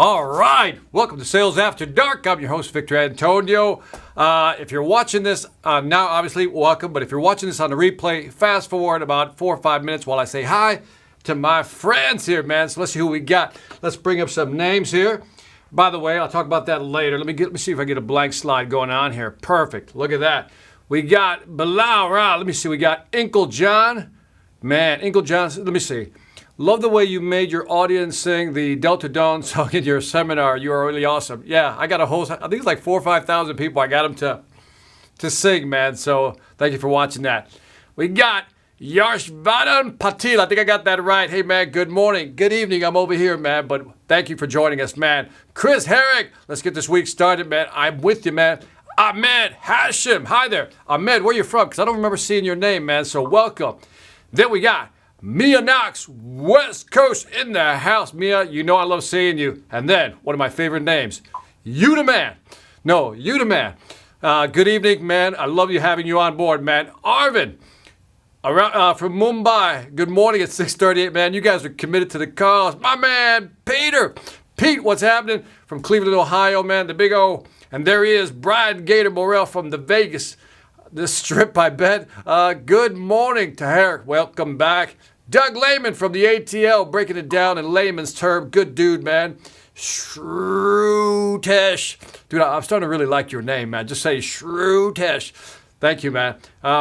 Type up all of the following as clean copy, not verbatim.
All right, welcome to Sales After Dark. I'm your host, Victor Antonio. If you're watching this now, obviously, welcome. But if you're watching this on the replay, fast forward about 4 or 5 minutes while I say hi to my friends here, man. So let's see who we got. Let's bring up some names here. By the way, I'll talk about that later. Let me see if I get a blank slide going on here. Perfect. Look at that. We got Bilal. Let me see. We got Inkle John. Man, Inkle John. Let me see. Love the way you made your audience sing the Delta Dawn song in your seminar. You are really awesome. Yeah, I got a whole, I think it's like 4,000 or 5,000 people. I got them to sing, man. So thank you for watching that. We got Yarshvadan Patil. I think I got that right. Hey, man, good morning. Good evening. I'm over here, man. But thank you for joining us, man. Chris Herrick. Let's get this week started, man. I'm with you, man. Ahmed Hashim. Hi there. Ahmed, where you from? Because I don't remember seeing your name, man. So welcome. Then we got Mia Knox, West Coast in the house. Mia, you know I love seeing you. And then, one of my favorite names, You the Man. No, You the Man. Good evening, man. I love you having you on board, man. Arvin, from Mumbai. Good morning at 6:38, man. You guys are committed to the cause. My man, Peter. Pete, what's happening? From Cleveland, Ohio, man. The big O. And there he is, Brian Gator Morrell from the Vegas. This strip, I bet. Good morning to Herrick. Welcome back. Doug Lehman from the ATL, breaking it down in layman's term. Good dude, man. Shrutesh. Dude, I'm starting to really like your name, man. Just say Shrutesh. Thank you, man.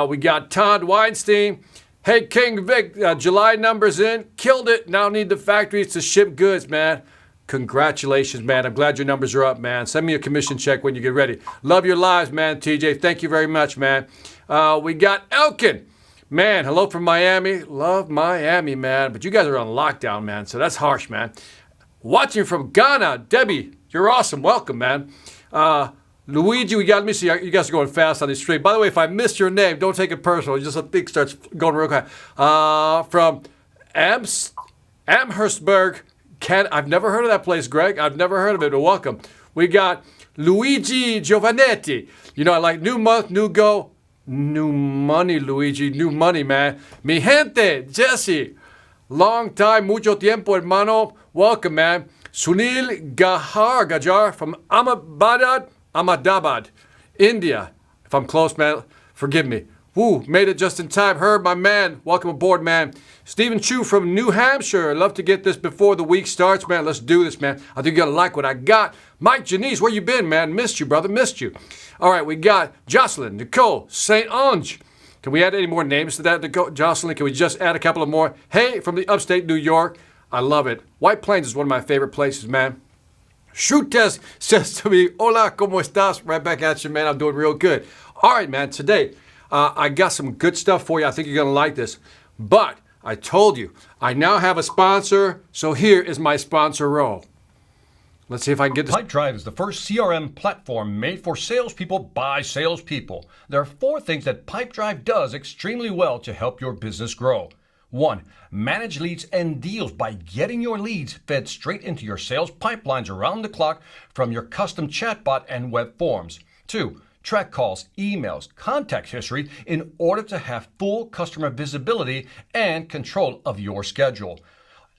We got Todd Weinstein. Hey, King Vic, July numbers in. Killed it. Now need the factories to ship goods, man. Congratulations, man. I'm glad your numbers are up, man. Send me a commission check when you get ready. Love your lives, man, TJ. Thank you very much, man. We got Elkin. Man, hello from Miami. Love Miami, man. But you guys are on lockdown, man, so that's harsh, man. Watching from Ghana, Debbie, you're awesome. Welcome, man. Luigi, let me see. You guys are going fast on this stream. By the way, if I missed your name, don't take it personal. Just a thing starts going real quick. From Amherstburg, I've never heard of that place, Greg. I've never heard of it, but welcome. We got Luigi Giovanetti. You know, I like new month, new go. New money, Luigi. New money, man. Mi gente, Jesse. Long time, mucho tiempo, hermano. Welcome, man. Sunil Gajar from Ahmedabad, India. If I'm close, man, forgive me. Woo, made it just in time. Herb, my man. Welcome aboard, man. Stephen Chu from New Hampshire. Love to get this before the week starts, man. Let's do this, man. I think you're going to like what I got. Mike Janice, where you been, man? Missed you, brother. Missed you. All right, we got Jocelyn, Nicole, St. Ange. Can we add any more names to that, Nicole? Jocelyn? Can we just add a couple of more? Hey, from the upstate New York. I love it. White Plains is one of my favorite places, man. Shutes says to me, hola, ¿cómo estás? Right back at you, man. I'm doing real good. All right, man. Today, I got some good stuff for you. I think you're going to like this. But I told you, I now have a sponsor. So here is my sponsor role. Let's see if I can get this. Pipedrive is the first CRM platform made for salespeople by salespeople. There are 4 things that Pipedrive does extremely well to help your business grow. 1. Manage leads and deals by getting your leads fed straight into your sales pipelines around the clock from your custom chatbot and web forms. 2. Track calls, emails, contact history in order to have full customer visibility and control of your schedule.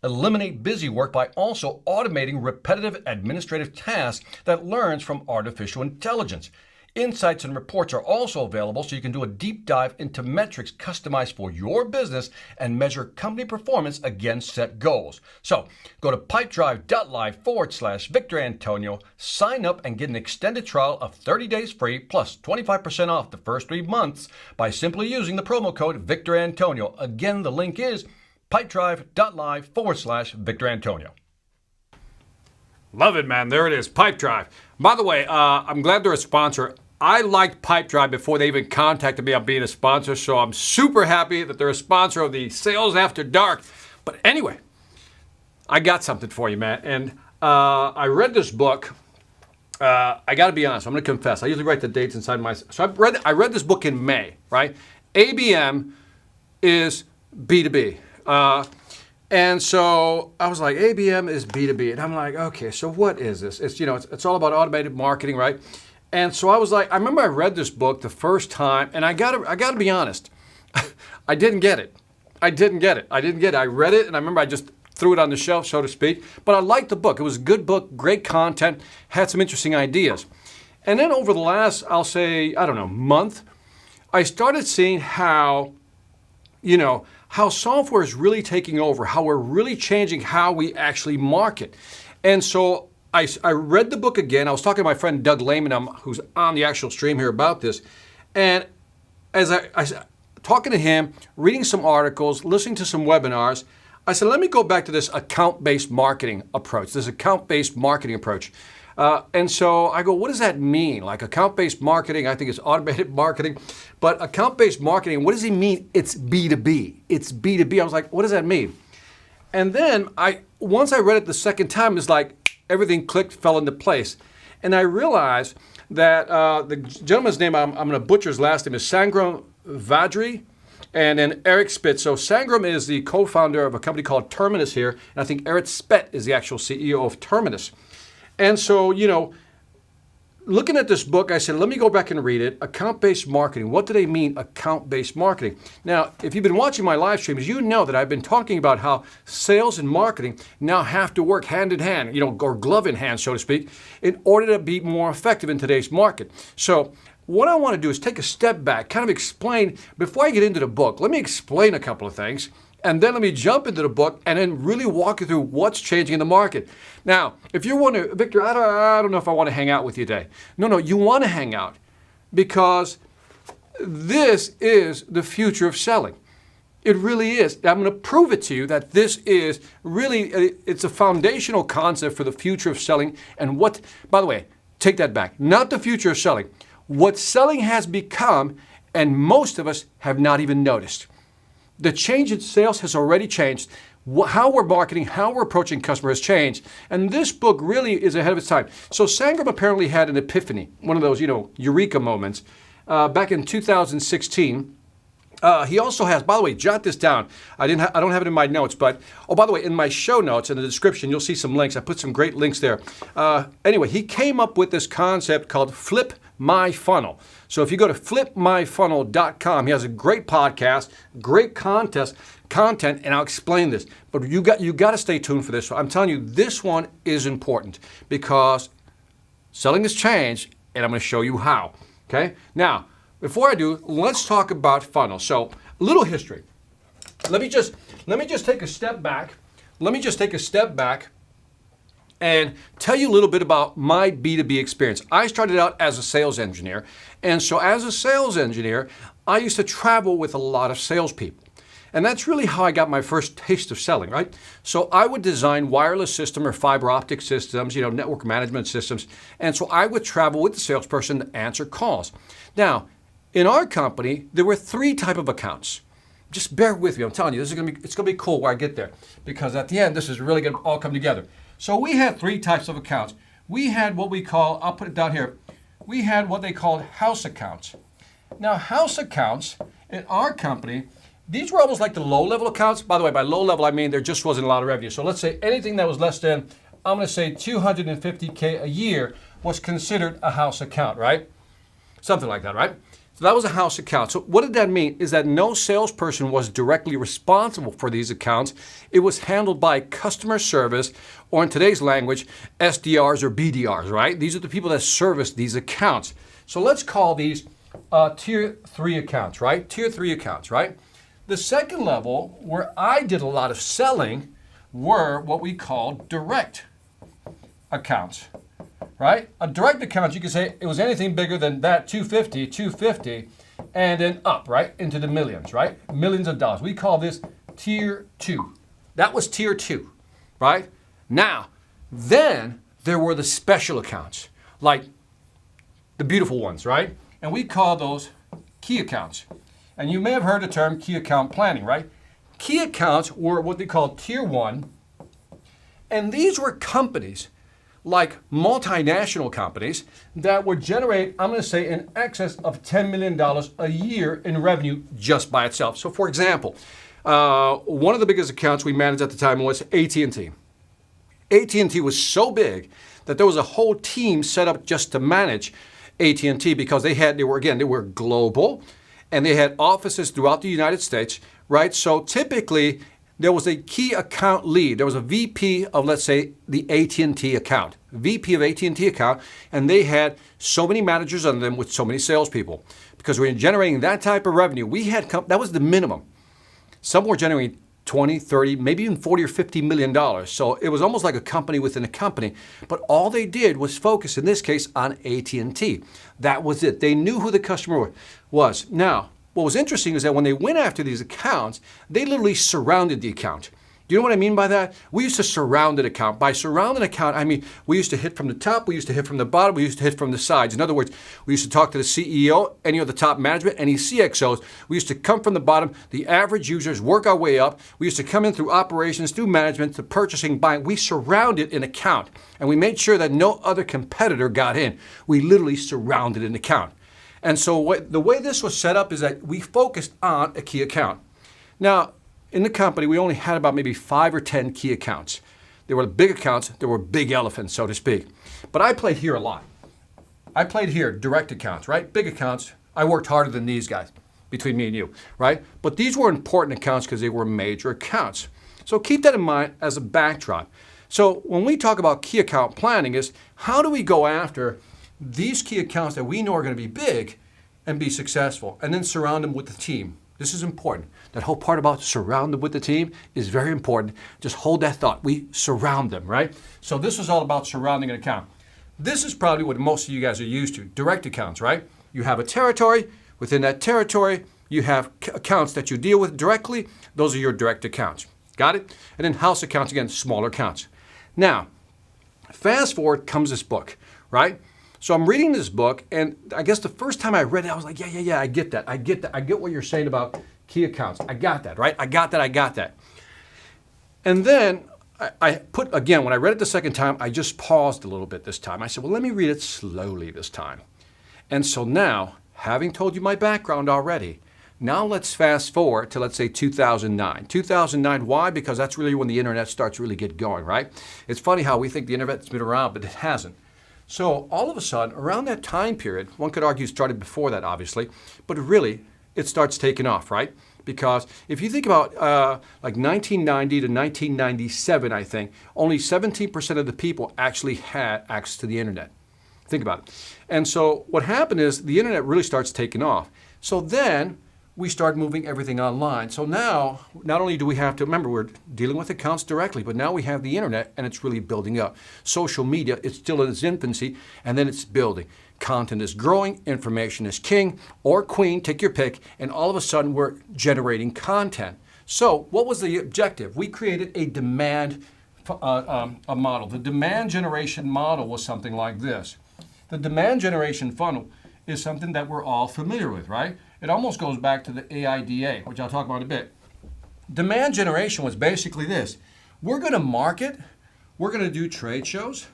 Eliminate busy work by also automating repetitive administrative tasks that learns from artificial intelligence. Insights and reports are also available so you can do a deep dive into metrics customized for your business and measure company performance against set goals. So go to pipedrive.live/Victor Antonio, sign up and get an extended trial of 30 days free plus 25% off the first 3 months by simply using the promo code Victor Antonio. Again, the link is pipedrive.live/Victor Antonio. Love it, man. There it is, Pipedrive. By the way, I'm glad they're a sponsor. I liked Pipedrive before they even contacted me on being a sponsor, so I'm super happy that they're a sponsor of the Sales After Dark. But anyway, I got something for you, man. And I read this book. I got to be honest. I'm going to confess. I usually write the dates inside my... So I read this book in May, right? ABM is B2B. And so I was like, ABM is B2B. And I'm like, okay, so what is this? It's all about automated marketing, right? And so I was like, I remember I read this book the first time, and I gotta be honest. I didn't get it. I read it, and I remember I just threw it on the shelf, so to speak. But I liked the book. It was a good book, great content, had some interesting ideas. And then over the last, I'll say, I don't know, month, I started seeing how, how software is really taking over, how we're really changing how we actually market. And so I read the book again. I was talking to my friend Doug Lehman, who's on the actual stream here about this. And as I talking to him, reading some articles, listening to some webinars, I said, let me go back to this account-based marketing approach, and so I go, what does that mean? Like account-based marketing, I think it's automated marketing, but account-based marketing, what does he mean? It's B2B. It's B2B. I was like, what does that mean? And then once I read it the second time, it's like everything clicked, fell into place. And I realized that the gentleman's name, I'm going to butcher his last name, is Sangram Vadri, and then Eric Spitz. So Sangram is the co-founder of a company called Terminus here, and I think Eric Spitz is the actual CEO of Terminus. And so, looking at this book, I said, let me go back and read it. Account-based marketing. What do they mean, account-based marketing? Now, if you've been watching my live streams, you know that I've been talking about how sales and marketing now have to work hand in hand, or glove in hand, so to speak, in order to be more effective in today's market. So what I want to do is take a step back, kind of explain, before I get into the book, let me explain a couple of things, and then let me jump into the book and then really walk you through what's changing in the market. Now, if you're wondering, Victor, I don't know if I want to hang out with you today. No, you want to hang out because this is the future of selling. It really is. I'm going to prove it to you that this is really, it's a foundational concept for the future of selling. And by the way, take that back, not the future of selling. What selling has become, and most of us have not even noticed. The change in sales has already changed. How we're marketing, how we're approaching customers has changed. And this book really is ahead of its time. So Sangram apparently had an epiphany, one of those, eureka moments, back in 2016. He also has, by the way, jot this down. I don't have it in my notes, but, by the way, in my show notes, in the description, you'll see some links. I put some great links there. Anyway, he came up with this concept called Flip My Funnel. So if you go to flipmyfunnel.com, he has a great podcast, great content, and I'll explain this. But you got to stay tuned for this. So I'm telling you, this one is important because selling has changed, and I'm going to show you how. Okay? Now, before I do, let's talk about funnels. So, a little history. Let me just take a step back. And tell you a little bit about my B2B experience. I started out as a sales engineer, and so as a sales engineer, I used to travel with a lot of salespeople. And that's really how I got my first taste of selling, right? So I would design wireless system or fiber optic systems, network management systems, and so I would travel with the salesperson to answer calls. Now, in our company, there were 3 types of accounts. Just bear with me. I'm telling you, it's going to be cool where I get there, because at the end, this is really going to all come together. So we had 3 types of accounts. We had what we call, I'll put it down here, we had what they called house accounts. Now, house accounts in our company, these were almost like the low-level accounts. By the way, by low-level, I mean there just wasn't a lot of revenue. So let's say anything that was less than, I'm going to say $250K a year was considered a house account, right? Something like that, right? So that was a house account. So what did that mean? Is that no salesperson was directly responsible for these accounts. It was handled by customer service, or in today's language, SDRs or BDRs, right? These are the people that service these accounts. So let's call these tier 3 accounts, right? Tier 3 accounts, right? The second level, where I did a lot of selling, were what we call direct accounts. Right? A direct account, you could say it was anything bigger than that, 250, and then up, right? Into the millions, right? Millions of dollars. We call this tier 2. That was tier 2, right? Now, then there were the special accounts, like the beautiful ones, right? And we call those key accounts. And you may have heard the term key account planning, right? Key accounts were what they call tier 1, and these were companies like multinational companies that would generate, I'm going to say, in excess of $10 million a year in revenue just by itself. So for example, one of the biggest accounts we managed at the time was AT&T. AT&T was so big that there was a whole team set up just to manage AT&T because they were global, and they had offices throughout the United States, right? So typically, there was a key account lead. There was a VP of, let's say, the AT&T account, VP of AT&T account, and they had so many managers under them with so many salespeople. Because we were generating that type of revenue, that was the minimum. Some were generating 20, 30, maybe even 40 or 50 million dollars. So it was almost like a company within a company. But all they did was focus, in this case, on AT&T. That was it. They knew who the customer was. Now, what was interesting is that when they went after these accounts, they literally surrounded the account. Do you know what I mean by that? We used to surround an account. By surround an account, I mean, we used to hit from the top, we used to hit from the bottom, we used to hit from the sides. In other words, we used to talk to the CEO, any of the top management, any CXOs. We used to come from the bottom, the average users, work our way up. We used to come in through operations, through management, to purchasing, buying. We surrounded an account, and we made sure that no other competitor got in. We literally surrounded an account. And so the way this was set up is that we focused on a key account. Now, in the company, we only had about maybe 5 or 10 key accounts. There were big accounts, there were big elephants, so to speak. But I played here a lot. I played here, direct accounts, right? Big accounts. I worked harder than these guys, between me and you, right? But these were important accounts because they were major accounts. So keep that in mind as a backdrop. So when we talk about key account planning is how do we go after these key accounts that we know are going to be big and be successful, and then surround them with the team. This is important. That whole part about surround them with the team is very important. Just hold that thought. We surround them, right? So this is all about surrounding an account. This is probably what most of you guys are used to, direct accounts, right? You have a territory. Within that territory, you have accounts that you deal with directly. Those are your direct accounts. Got it? And then house accounts, again, smaller accounts. Now, fast forward comes this book, right? So I'm reading this book, and I guess the first time I read it, I was like, yeah, I get that. I get that. I get what you're saying about key accounts. I got that, right? I got that. And then I put, again, when I read it the second time, I just paused a little bit this time. I said, well, let me read it slowly this time. And so now, having told you my background already, now let's fast forward to, let's say, 2009. 2009, why? Because that's really when the internet starts really get going, right? It's funny how we think the internet's been around, but it hasn't. So all of a sudden, around that time period, one could argue started before that, obviously, but really, it starts taking off, right? Because if you think about like 1990 to 1997, I think, only 17% of the people actually had access to the internet. Think about it. And so what happened is the internet really starts taking off. So then we start moving everything online. So now, not only do we have to, remember, we're dealing with accounts directly, but now we have the internet and it's really building up. Social media, it's still in its infancy, and then it's building. Content is growing, information is king or queen, take your pick, and all of a sudden we're generating content. So what was the objective? We created a demand a model. The demand generation model was something like this. The demand generation funnel is something that we're all familiar with, right? It almost goes back to the AIDA, which I'll talk about in a bit. Demand generation was basically this. We're going to market, we're going to do trade shows,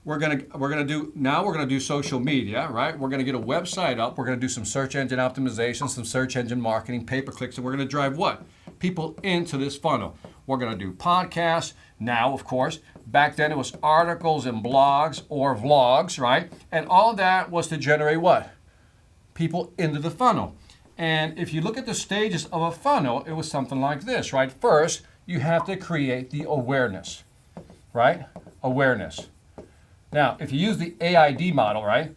we're going to do social media, right? We're going to get a website up, we're going to do some search engine optimization, some search engine marketing, pay-per-clicks, and we're going to drive what? People into this funnel. We're going to do podcasts. Now, of course, back then it was articles and blogs or vlogs, right? And all that was to generate what? People into the funnel. And if you look at the stages of a funnel, it was something like this, right? First, you have to create the awareness, right? Awareness. Now, if you use the AID model, right?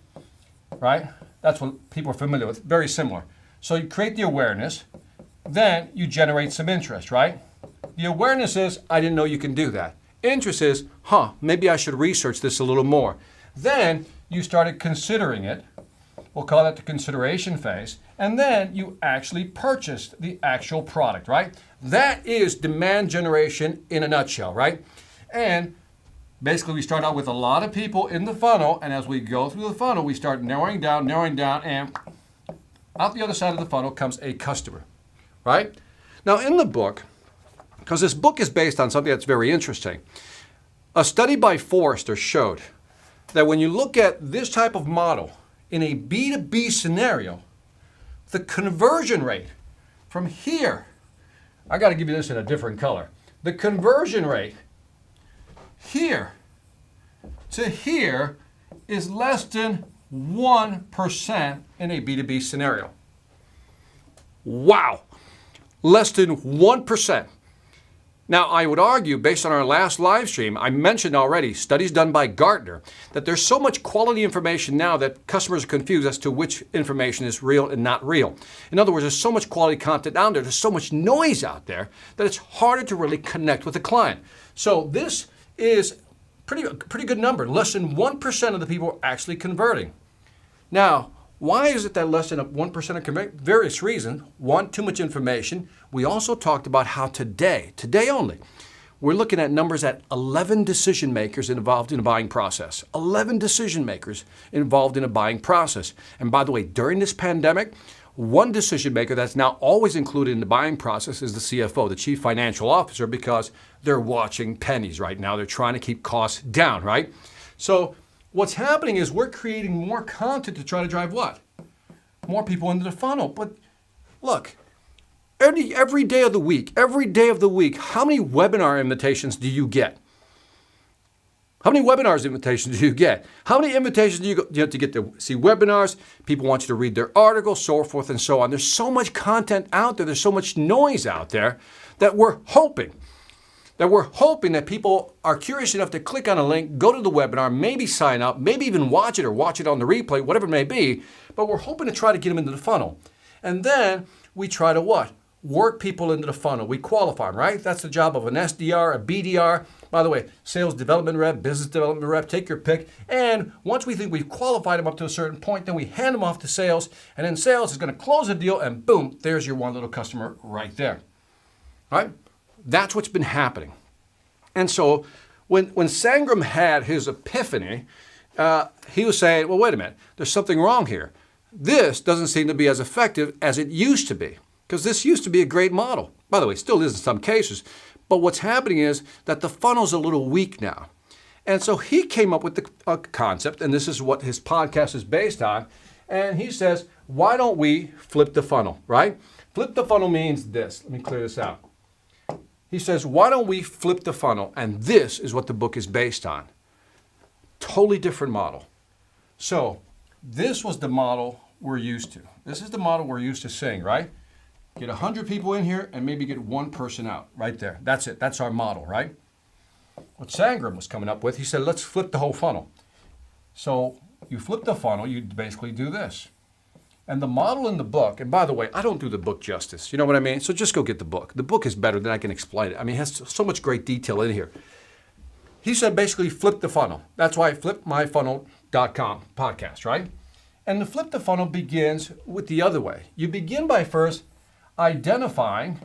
That's what people are familiar with, very similar. So you create the awareness, then you generate some interest, right? The awareness is, I didn't know you can do that. Interest is, maybe I should research this a little more. Then you started considering it. We'll call that the consideration phase. And then you actually purchased the actual product, right? That is demand generation in a nutshell, right? And basically we start out with a lot of people in the funnel, and as we go through the funnel, we start narrowing down, and out the other side of the funnel comes a customer, right? Now in the book, because this book is based on something that's very interesting, a study by Forrester showed that when you look at this type of model, in a B2B scenario, the conversion rate from here, I got to give you this in a different color. The conversion rate here to here is less than 1% in a B2B scenario. Wow, less than 1%. Now, I would argue, based on our last live stream, I mentioned already, studies done by Gartner, that there's so much quality information now that customers are confused as to which information is real and not real. In other words, there's so much quality content out there, there's so much noise out there, that it's harder to really connect with the client. So this is a pretty good number. Less than 1% of the people are actually converting. Now, why is it that less than 1% are converting? Various reasons. One, too much information. We also talked about how today only, we're looking at numbers at 11 decision makers involved in a buying process. 11 decision makers involved in a buying process. And by the way, during this pandemic, one decision maker that's now always included in the buying process is the CFO, the Chief Financial Officer, because they're watching pennies right now. They're trying to keep costs down, right? So what's happening is we're creating more content to try to drive what? More people into the funnel. But look, every day of the week, how many webinar invitations do you get? How many webinars invitations do you get? How many invitations do you have to get to see webinars? People want you to read their articles, so forth and so on. There's so much content out there. There's so much noise out there that we're hoping that people are curious enough to click on a link, go to the webinar, maybe sign up, maybe even watch it or watch it on the replay, whatever it may be. But we're hoping to try to get them into the funnel. And then we try to what? Work people into the funnel. We qualify them, right? That's the job of an SDR, a BDR. By the way, sales development rep, business development rep, take your pick. And once we think we've qualified them up to a certain point, then we hand them off to sales. And then sales is going to close the deal and boom, there's your one little customer right there. All right? That's what's been happening. And so when Sangram had his epiphany, he was saying, well, wait a minute, there's something wrong here. This doesn't seem to be as effective as it used to be. Because this used to be a great model. By the way, still is in some cases. But what's happening is that the funnel's a little weak now. And so he came up with the concept, and this is what his podcast is based on. And he says, why don't we flip the funnel, right? Flip the funnel means this. Let me clear this out. He says, why don't we flip the funnel? And this is what the book is based on. Totally different model. So this was the model we're used to. This is the model we're used to seeing, right? Get 100 people in here and maybe get one person out right there. That's it. That's our model, right? What Sangram was coming up with, he said, let's flip the whole funnel. So you flip the funnel, you basically do this. And the model in the book, and by the way, I don't do the book justice. You know what I mean? So just go get the book. The book is better than I can explain it. I mean, it has so much great detail in here. He said basically flip the funnel. That's why I flipmyfunnel.com podcast, right? And the flip the funnel begins with the other way. You begin by first identifying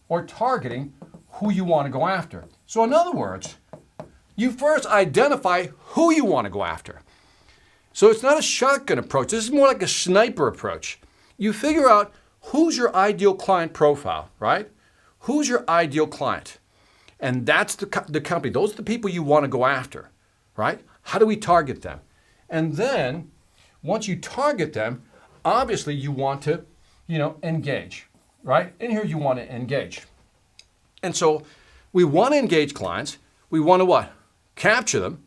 or targeting who you want to go after. So in other words, you first identify who you want to go after. So it's not a shotgun approach. This is more like a sniper approach. You figure out who's your ideal client profile, right? Who's your ideal client? And that's the company. Those are the people you want to go after, right? How do we target them? And then once you target them, obviously you want to, engage. Right? In here, you want to engage. And so we want to engage clients. We want to what? Capture them,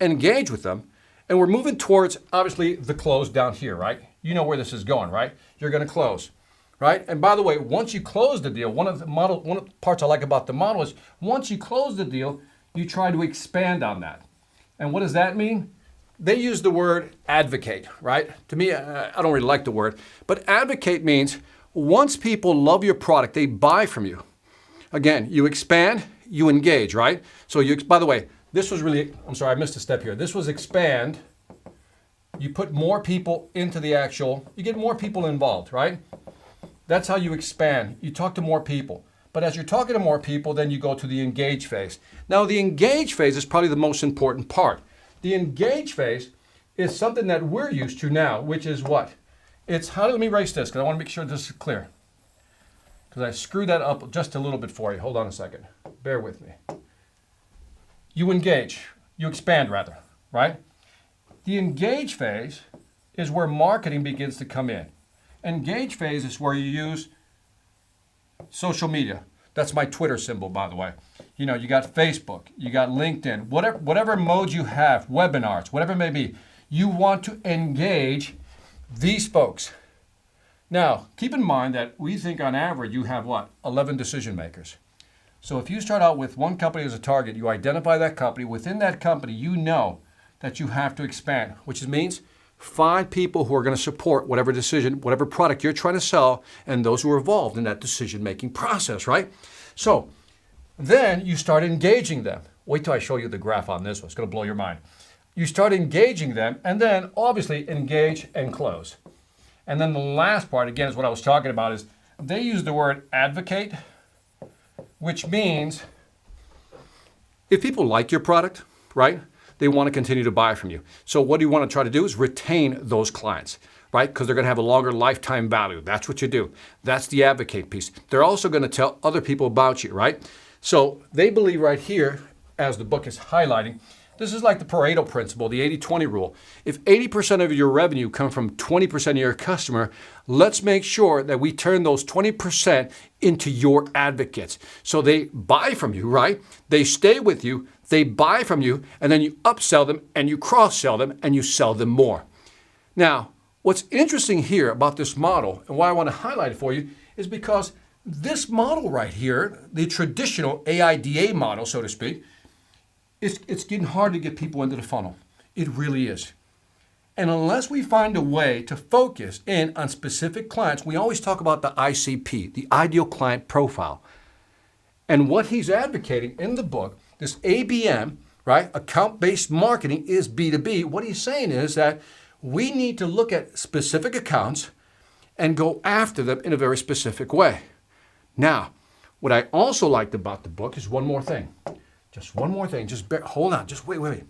engage with them, and we're moving towards, obviously, the close down here, right? You know where this is going, right? You're going to close, right? And by the way, once you close the deal, one of the parts I like about the model is once you close the deal, you try to expand on that. And what does that mean? They use the word advocate, right? To me, I don't really like the word, but advocate means once people love your product, they buy from you. Again, you expand, you engage, right? So by the way, this was really, I'm sorry, I missed a step here. This was expand. You put more people into you get more people involved, right? That's how you expand. You talk to more people. But as you're talking to more people, then you go to the engage phase. Now, the engage phase is probably the most important part. The engage phase is something that we're used to now, which is what? Let me erase this because I want to make sure this is clear. Because I screwed that up just a little bit for you. Hold on a second. Bear with me. You engage. You expand, rather, right? The engage phase is where marketing begins to come in. Engage phase is where you use social media. That's my Twitter symbol, by the way. You got Facebook, you got LinkedIn, whatever mode you have, webinars, whatever it may be. You want to engage these folks. Now, keep in mind that we think on average you have what? 11 decision makers. So if you start out with one company as a target, you identify that company. Within that company, you know that you have to expand, which means find people who are going to support whatever decision, whatever product you're trying to sell, and those who are involved in that decision-making process, right? So then you start engaging them. Wait till I show you the graph on this one. It's going to blow your mind. You start engaging them, and then obviously engage and close. And then the last part, again, is what I was talking about, is they use the word advocate, which means if people like your product, right, they want to continue to buy from you. So what you want to try to do is retain those clients, right? Because they're going to have a longer lifetime value. That's what you do. That's the advocate piece. They're also going to tell other people about you, right? So they believe right here, as the book is highlighting, this is like the Pareto principle, the 80-20 rule. If 80% of your revenue come from 20% of your customer, let's make sure that we turn those 20% into your advocates. So they buy from you, right? They stay with you, they buy from you, and then you upsell them and you cross-sell them and you sell them more. Now, what's interesting here about this model and why I want to highlight it for you is because this model right here, the traditional AIDA model, so to speak, it's getting hard to get people into the funnel. It really is. And unless we find a way to focus in on specific clients, we always talk about the ICP, the ideal client profile. And what he's advocating in the book, this ABM, right, account-based marketing is B2B. What he's saying is that we need to look at specific accounts and go after them in a very specific way. Now, what I also liked about the book is one more thing. Just one more thing. Hold on. Just wait.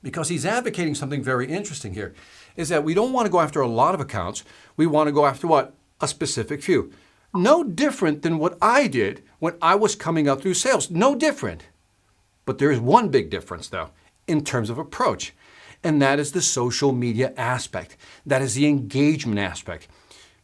Because he's advocating something very interesting here, is that we don't want to go after a lot of accounts. We want to go after what? A specific few. No different than what I did when I was coming up through sales. No different. But there is one big difference, though, in terms of approach. And that is the social media aspect. That is the engagement aspect.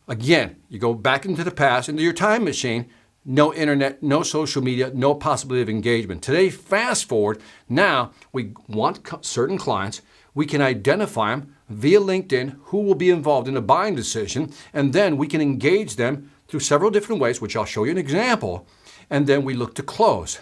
Again, you go back into the past, into your time machine, no internet, no social media, no possibility of engagement. Today, fast forward, now we want certain clients. We can identify them via LinkedIn who will be involved in a buying decision, and then we can engage them through several different ways, which I'll show you an example, and then we look to close.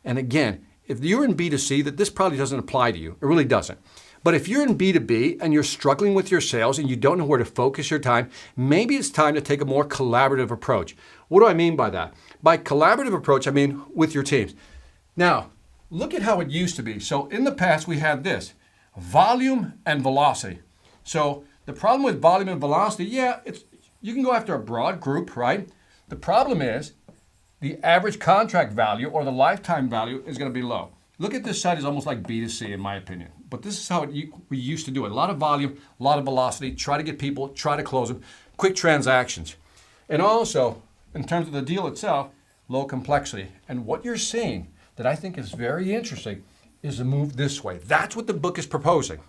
And again, if you're in B2C, that this probably doesn't apply to you. It really doesn't. But if you're in B2B and you're struggling with your sales and you don't know where to focus your time, maybe it's time to take a more collaborative approach. What do I mean by that? By collaborative approach, I mean with your teams. Now, look at how it used to be. So in the past, we had this, volume and velocity. So the problem with volume and velocity, you can go after a broad group, right? The problem is the average contract value or the lifetime value is going to be low. Look at this side is almost like B2C in my opinion. But this is how we used to do it. A lot of volume, a lot of velocity, try to get people, try to close them, quick transactions. And also, in terms of the deal itself, low complexity. And what you're seeing that I think is very interesting is a move this way. That's what the book is proposing,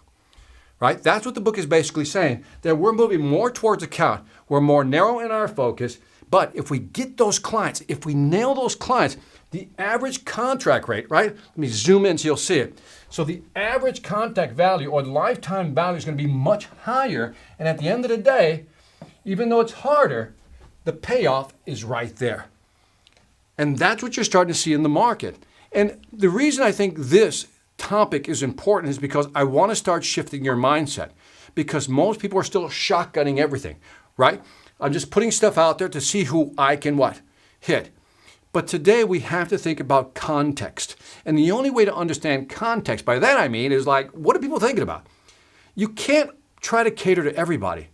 right? That's what the book is basically saying, that we're moving more towards account. We're more narrow in our focus. But if we get those clients, if we nail those clients, the average contract rate, right? Let me zoom in so you'll see it. So the average contract value or the lifetime value is going to be much higher. And at the end of the day, even though it's harder, the payoff is right there. And that's what you're starting to see in the market. And the reason I think this topic is important is because I want to start shifting your mindset. Because most people are still shotgunning everything, right? I'm just putting stuff out there to see who I can hit. But today we have to think about context. And the only way to understand context, by that I mean, is like, what are people thinking about? You can't try to cater to everybody.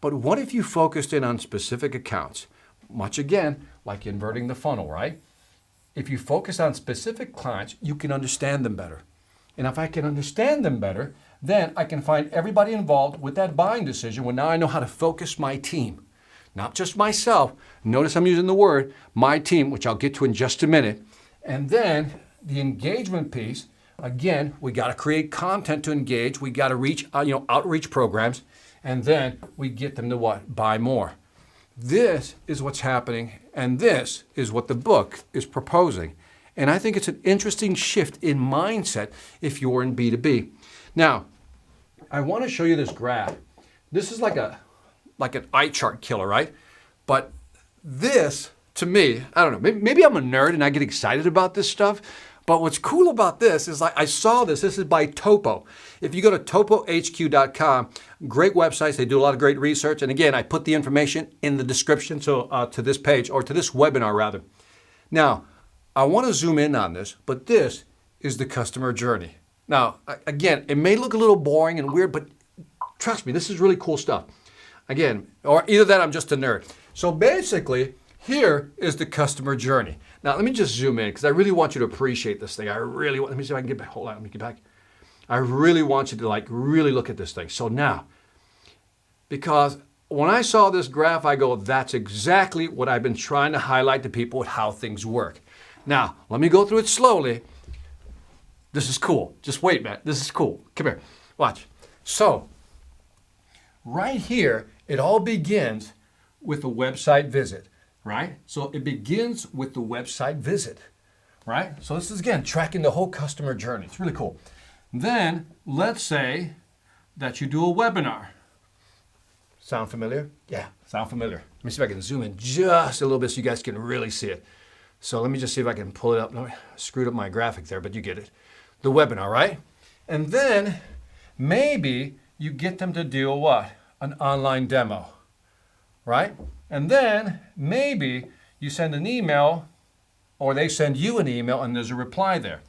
But what if you focused in on specific accounts? Much again, like inverting the funnel, right? If you focus on specific clients, you can understand them better. And if I can understand them better, then I can find everybody involved with that buying decision when now I know how to focus my team. Not just myself. Notice I'm using the word, my team, which I'll get to in just a minute. And then the engagement piece, again, we got to create content to engage. We got to reach, outreach programs. And then we get them to buy more. This is what's happening. And this is what the book is proposing. And I think it's an interesting shift in mindset if you're in B2B. Now, I want to show you this graph. This is like an eye chart killer, right? But this to me, I don't know, maybe I'm a nerd and I get excited about this stuff, but what's cool about this is like I saw this is by Topo. If you go to topohq.com, great websites, they do a lot of great research. And again, I put the information in the description to this page, or to this webinar rather. Now, I want to zoom in on this, but this is the customer journey. Now, again, it may look a little boring and weird, but trust me, this is really cool stuff. Again, or either that I'm just a nerd. So basically, here is the customer journey. Now, let me just zoom in because I really want you to appreciate this thing. Let me see if I can get back. Hold on, let me get back. I really want you to really look at this thing. So now, because when I saw this graph, I go, that's exactly what I've been trying to highlight to people with how things work. Now, let me go through it slowly. This is cool. Just wait, man. This is cool. Come here. Watch. So, right here, it all begins with a website visit, right? So it begins with the website visit, right? So this is, again, tracking the whole customer journey. It's really cool. Then, let's say that you do a webinar. Sound familiar? Yeah, sound familiar. Let me see if I can zoom in just a little bit so you guys can really see it. So let me just see if I can pull it up. No, I screwed up my graphic there, but you get it. The webinar, right? And then maybe you get them to do a what? An online demo, right? And then maybe you send an email, or they send you an email and there's a reply there.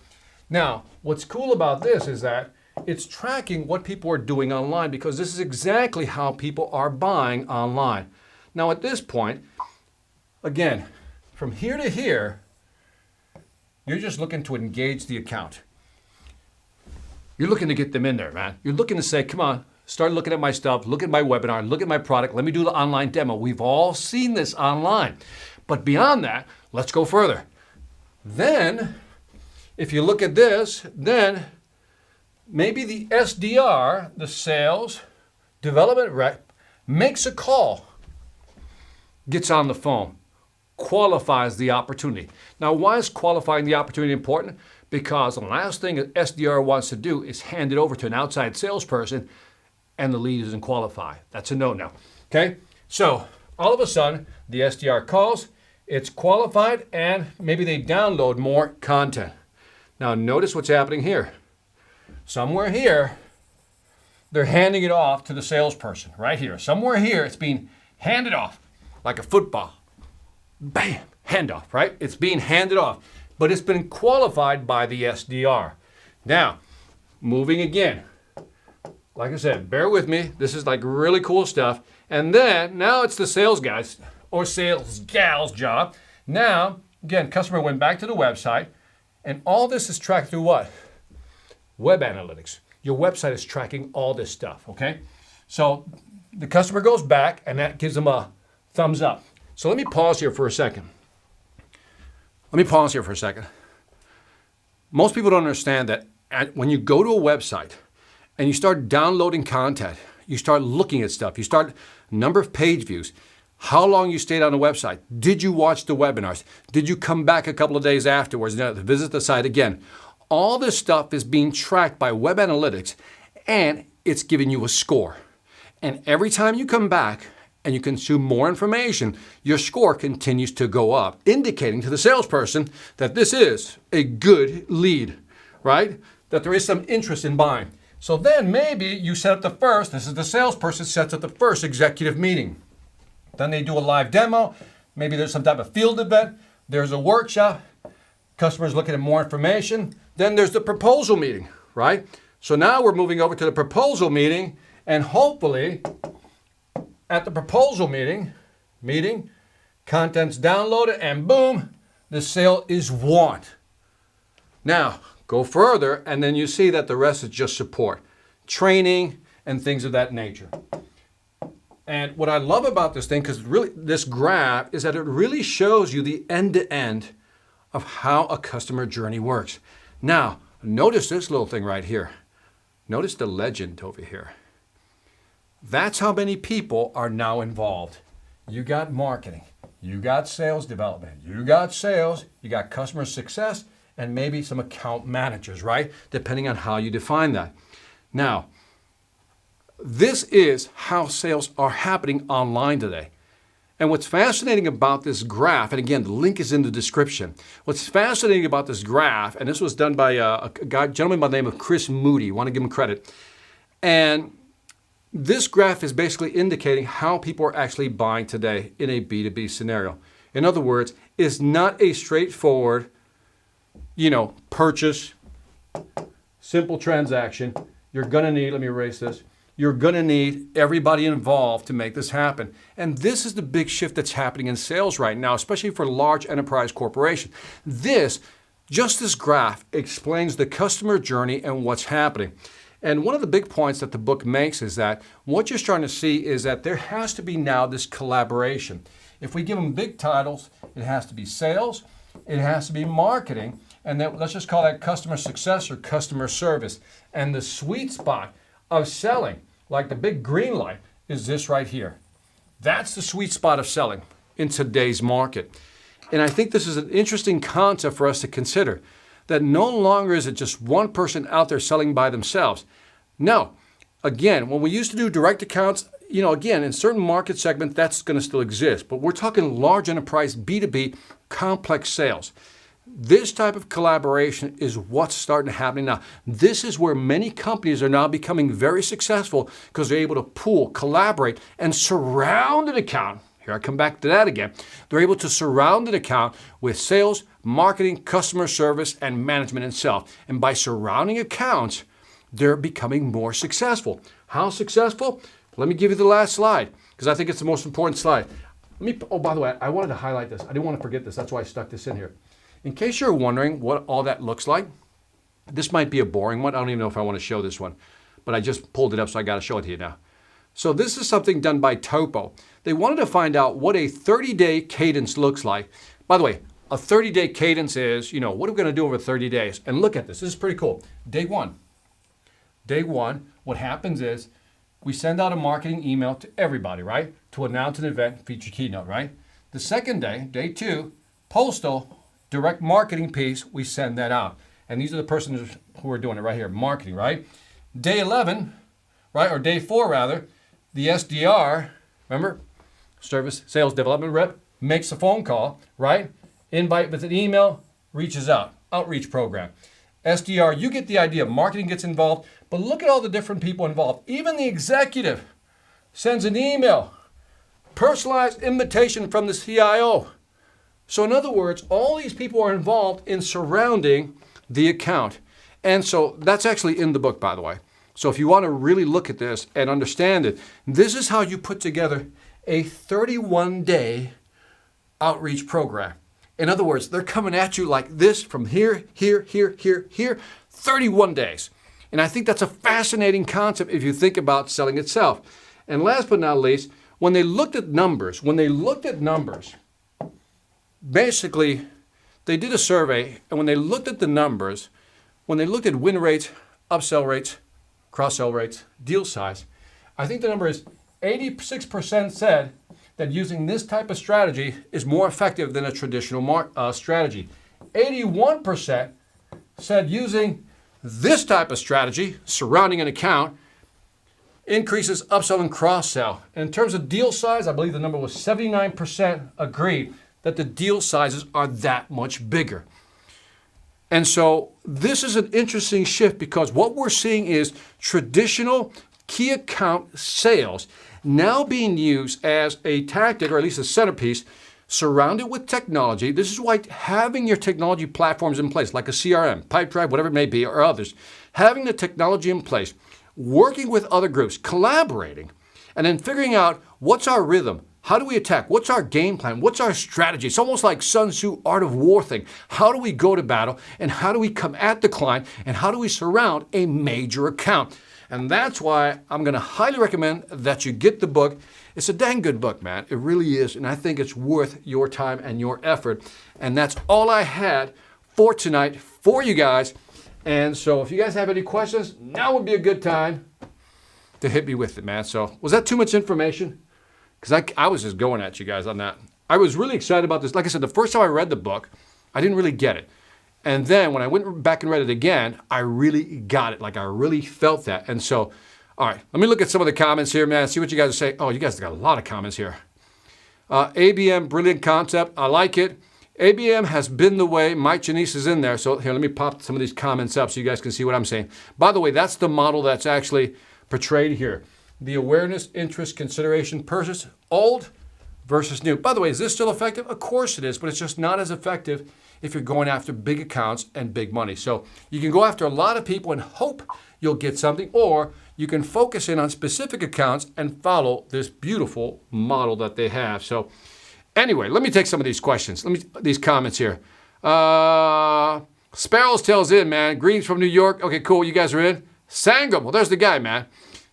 Now, what's cool about this is that it's tracking what people are doing online, because this is exactly how people are buying online. Now, at this point, again, from here to here, you're just looking to engage the account. You're looking to get them in there, man. You're looking to say, come on, start looking at my stuff, look at my webinar, look at my product, let me do the online demo. We've all seen this online. But beyond that, let's go further. Then, if you look at this, then maybe the SDR, the sales development rep, makes a call, gets on the phone, qualifies the opportunity. Now, why is qualifying the opportunity important? Because the last thing an SDR wants to do is hand it over to an outside salesperson and the lead isn't qualified. That's a no-no. Okay? So all of a sudden, the SDR calls, it's qualified, and maybe they download more content. Now notice what's happening here. Somewhere here, they're handing it off to the salesperson. Right here. Somewhere here, it's being handed off like a football. Bam! Handoff, right? It's being handed off. But it's been qualified by the SDR. Now, moving again. Like I said, bear with me. This is like really cool stuff. And then, now it's the sales guys or sales gal's job. Now, again, customer went back to the website, and all this is tracked through what? Web analytics. Your website is tracking all this stuff, okay? So the customer goes back, and that gives them a thumbs up. So let me pause here for a second. Most people don't understand that when you go to a website and you start downloading content, you start looking at stuff, you start number of page views, how long you stayed on the website, did you watch the webinars, did you come back a couple of days afterwards to visit the site again? All this stuff is being tracked by web analytics, and it's giving you a score. And every time you come back and you consume more information, your score continues to go up, indicating to the salesperson that this is a good lead, right? That there is some interest in buying. So then maybe you set up this is the salesperson sets up the first executive meeting. Then they do a live demo. Maybe there's some type of field event. There's a workshop. Customers looking at more information. Then there's the proposal meeting, right? So now we're moving over to the proposal meeting, and hopefully at the proposal meeting, content's downloaded, and boom, the sale is won. Now, go further, and then you see that the rest is just support, training, and things of that nature. And what I love about this thing, because really this graph, is that it really shows you the end-to-end of how a customer journey works. Now, notice this little thing right here. Notice the legend over here. That's how many people are now involved. You got marketing, you got sales development, you got sales, you got customer success, and maybe some account managers, right? Depending on how you define that. Now, this is how sales are happening online today. And what's fascinating about this graph, and again, the link is in the description. What's fascinating about this graph, and this was done by a gentleman by the name of Chris Moody. I want to give him credit. And this graph is basically indicating how people are actually buying today in a B2B scenario. In other words, it's not a straightforward, purchase, simple transaction. You're going to need, let me erase this. You're going to need everybody involved to make this happen. And this is the big shift that's happening in sales right now, especially for large enterprise corporations. This graph explains the customer journey and what's happening. And one of the big points that the book makes is that what you're starting to see is that there has to be now this collaboration. If we give them big titles, it has to be sales, it has to be marketing, and then let's just call that customer success or customer service. And the sweet spot of selling, like the big green light, is this right here. That's the sweet spot of selling in today's market. And I think this is an interesting concept for us to consider, that no longer is it just one person out there selling by themselves. No. Again, when we used to do direct accounts, again, in certain market segments, that's going to still exist. But we're talking large enterprise, B2B, complex sales. This type of collaboration is what's starting to happen now. This is where many companies are now becoming very successful because they're able to pool, collaborate, and surround an account. Here I come back to that again. They're able to surround an account with sales, marketing, customer service, and management itself. And by surrounding accounts, they're becoming more successful. How successful? Let me give you the last slide because I think it's the most important slide. Oh, by the way, I wanted to highlight this. I didn't want to forget this. That's why I stuck this in here. In case you're wondering what all that looks like, this might be a boring one. I don't even know if I want to show this one, but I just pulled it up, so I got to show it to you now. So this is something done by Topo. They wanted to find out what a 30-day cadence looks like. By the way, a 30-day cadence is, what are we going to do over 30 days? And look at this. This is pretty cool. Day one, what happens is we send out a marketing email to everybody, right? To announce an event, feature keynote, right? The second day, day two, postal, direct marketing piece, we send that out. And these are the persons who are doing it right here, marketing, right? Day 11, right, or day 4 rather, the SDR, remember, service sales development rep, makes a phone call, right? Invite with an email, reaches out, outreach program. SDR, you get the idea, marketing gets involved, but look at all the different people involved. Even the executive sends an email, personalized invitation from the CIO. So in other words, all these people are involved in surrounding the account. And so that's actually in the book, by the way. So if you want to really look at this and understand it, this is how you put together a 31-day outreach program. In other words, they're coming at you like this from here, 31 days. And I think that's a fascinating concept if you think about selling itself. And last but not least, when they looked at numbers, basically, they did a survey, and when they looked at the numbers, when they looked at win rates, upsell rates, cross-sell rates, deal size, I think the number is 86% said that using this type of strategy is more effective than a traditional strategy. 81% said using this type of strategy, surrounding an account, increases upsell and cross-sell. And in terms of deal size, I believe the number was 79% agreed that the deal sizes are that much bigger. And so this is an interesting shift because what we're seeing is traditional key account sales now being used as a tactic, or at least a centerpiece, surrounded with technology. This is why having your technology platforms in place, like a CRM, Pipedrive, whatever it may be, or others, having the technology in place, working with other groups, collaborating, and then figuring out what's our rhythm. How do we attack? What's our game plan? What's our strategy? It's almost like Sun Tzu Art of War thing. How do we go to battle? And how do we come at the client? And how do we surround a major account? And that's why I'm going to highly recommend that you get the book. It's a dang good book, man. It really is. And I think it's worth your time and your effort. And that's all I had for tonight for you guys. And so if you guys have any questions, now would be a good time to hit me with it, man. So was that too much information? Because I was just going at you guys on that. I was really excited about this. Like I said, the first time I read the book, I didn't really get it. And then when I went back and read it again, I really got it. Like I really felt that. And so, all right, let me look at some of the comments here, man. See what you guys say. Oh, you guys got a lot of comments here. ABM, brilliant concept. I like it. ABM has been the way. Mike Janice is in there. So here, let me pop some of these comments up so you guys can see what I'm saying. By the way, that's the model that's actually portrayed here. The awareness, interest, consideration, purchase, old versus new. By the way, is this still effective? Of course it is, but it's just not as effective if you're going after big accounts and big money. So you can go after a lot of people and hope you'll get something, or you can focus in on specific accounts and follow this beautiful model that they have. So anyway, let me take some of these questions. These comments here. Sparrows tells in, man. Greens from New York. Okay, cool. You guys are in. Sangam. Well, there's the guy, man.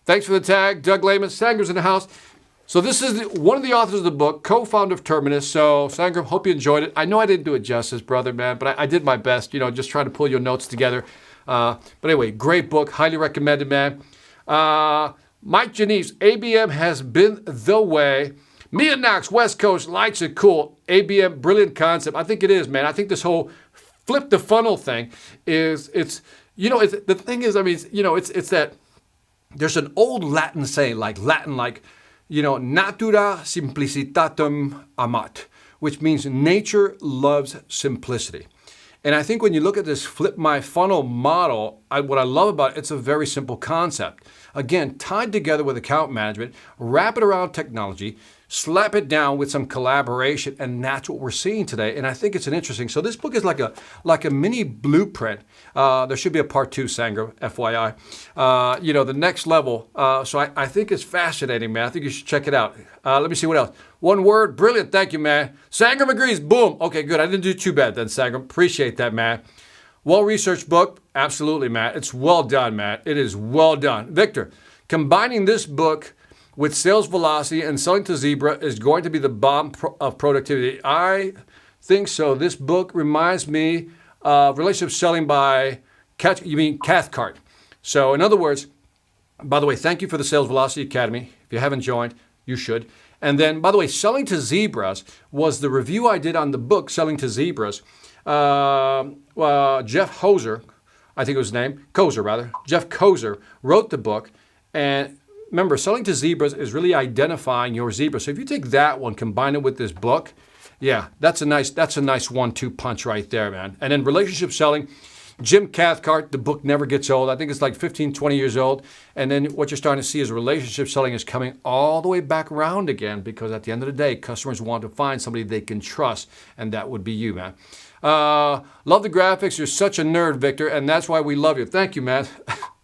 Thanks for the tag. Doug Lehman. Sangam's in the house. So this is one of the authors of the book, co-founder of Terminus. So Sangram, hope you enjoyed it. I know I didn't do it justice, brother, man, but I did my best, just trying to pull your notes together. But anyway, great book. Highly recommended, man. Mike Janice, ABM has been the way. Mia Knox, West Coast, likes it, cool. ABM, brilliant concept. I think it is, man. I think this whole flip the funnel thing it's the thing is, it's that there's an old Latin saying, natura simplicitatem amat, which means nature loves simplicity. And I think when you look at this flip my funnel model, what I love about it, it's a very simple concept. Again, tied together with account management, wrap it around technology, slap it down with some collaboration, and that's what we're seeing today. And I think it's an interesting. So this book is like a mini blueprint. There should be a part 2, Sangram, FYI. The next level. So I think it's fascinating, man. I think you should check it out. Let me see what else. One word, brilliant. Thank you, man. Sangram agrees. Boom. Okay, good. I didn't do too bad then, Sangram. Appreciate that, man. Well-researched book. Absolutely, man. It's well done, man. It is well done. Victor, combining this book with sales velocity and selling to Zebra is going to be the bomb of productivity. I think so. This book reminds me of relationship selling by Cathcart. So in other words, by the way, thank you for the Sales Velocity Academy. If you haven't joined, you should. And then, by the way, Selling to Zebras was the review I did on the book, Selling to Zebras. Jeff Hoser, I think it was his name, Kozer rather. Jeff Kozer wrote the book. And remember, Selling to Zebras is really identifying your zebra. So if you take that one, combine it with this book, yeah, that's a nice 1-2 punch right there, man. And then relationship selling, Jim Cathcart, the book never gets old. I think it's like 15, 20 years old. And then what you're starting to see is relationship selling is coming all the way back around again, because at the end of the day, customers want to find somebody they can trust, and that would be you, man. Love the graphics. You're such a nerd, Victor, and that's why we love you. Thank you, man.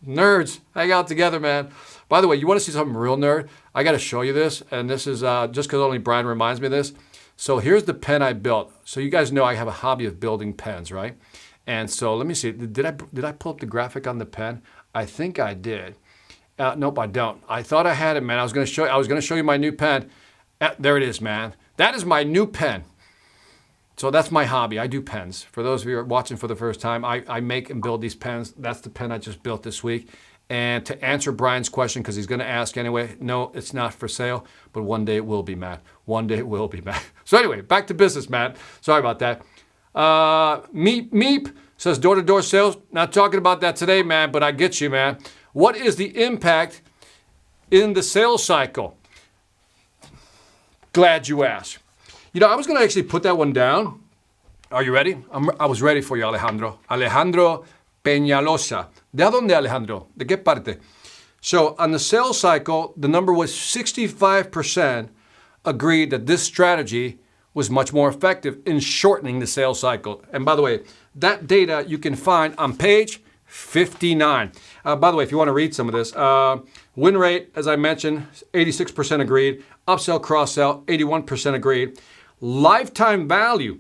Nerds, hang out together, man. By the way, you want to see something real nerd? I got to show you this, and this is just because only Brian reminds me of this. So here's the pen I built. So you guys know I have a hobby of building pens, right? And so let me see. Did I pull up the graphic on the pen? I think I did. Nope, I don't. I thought I had it, man. I was going to show you my new pen. There it is, man. That is my new pen. So that's my hobby. I do pens. For those of you who are watching for the first time, I make and build these pens. That's the pen I just built this week. And to answer Brian's question, because he's going to ask anyway, no, it's not for sale, but one day it will be, Matt. One day it will be, Matt. So anyway, back to business, Matt. Sorry about that. Meep says door-to-door sales. Not talking about that today, man, but I get you, man. What is the impact in the sales cycle? Glad you asked. I was going to actually put that one down. Are you ready? I was ready for you, Alejandro. Alejandro Peñalosa. ¿De dónde, Alejandro? ¿De qué parte? So on the sales cycle, the number was 65% agreed that this strategy was much more effective in shortening the sales cycle. And by the way, that data you can find on page 59. By the way, if you want to read some of this, win rate, as I mentioned, 86% agreed. Upsell, cross-sell, 81% agreed. Lifetime value,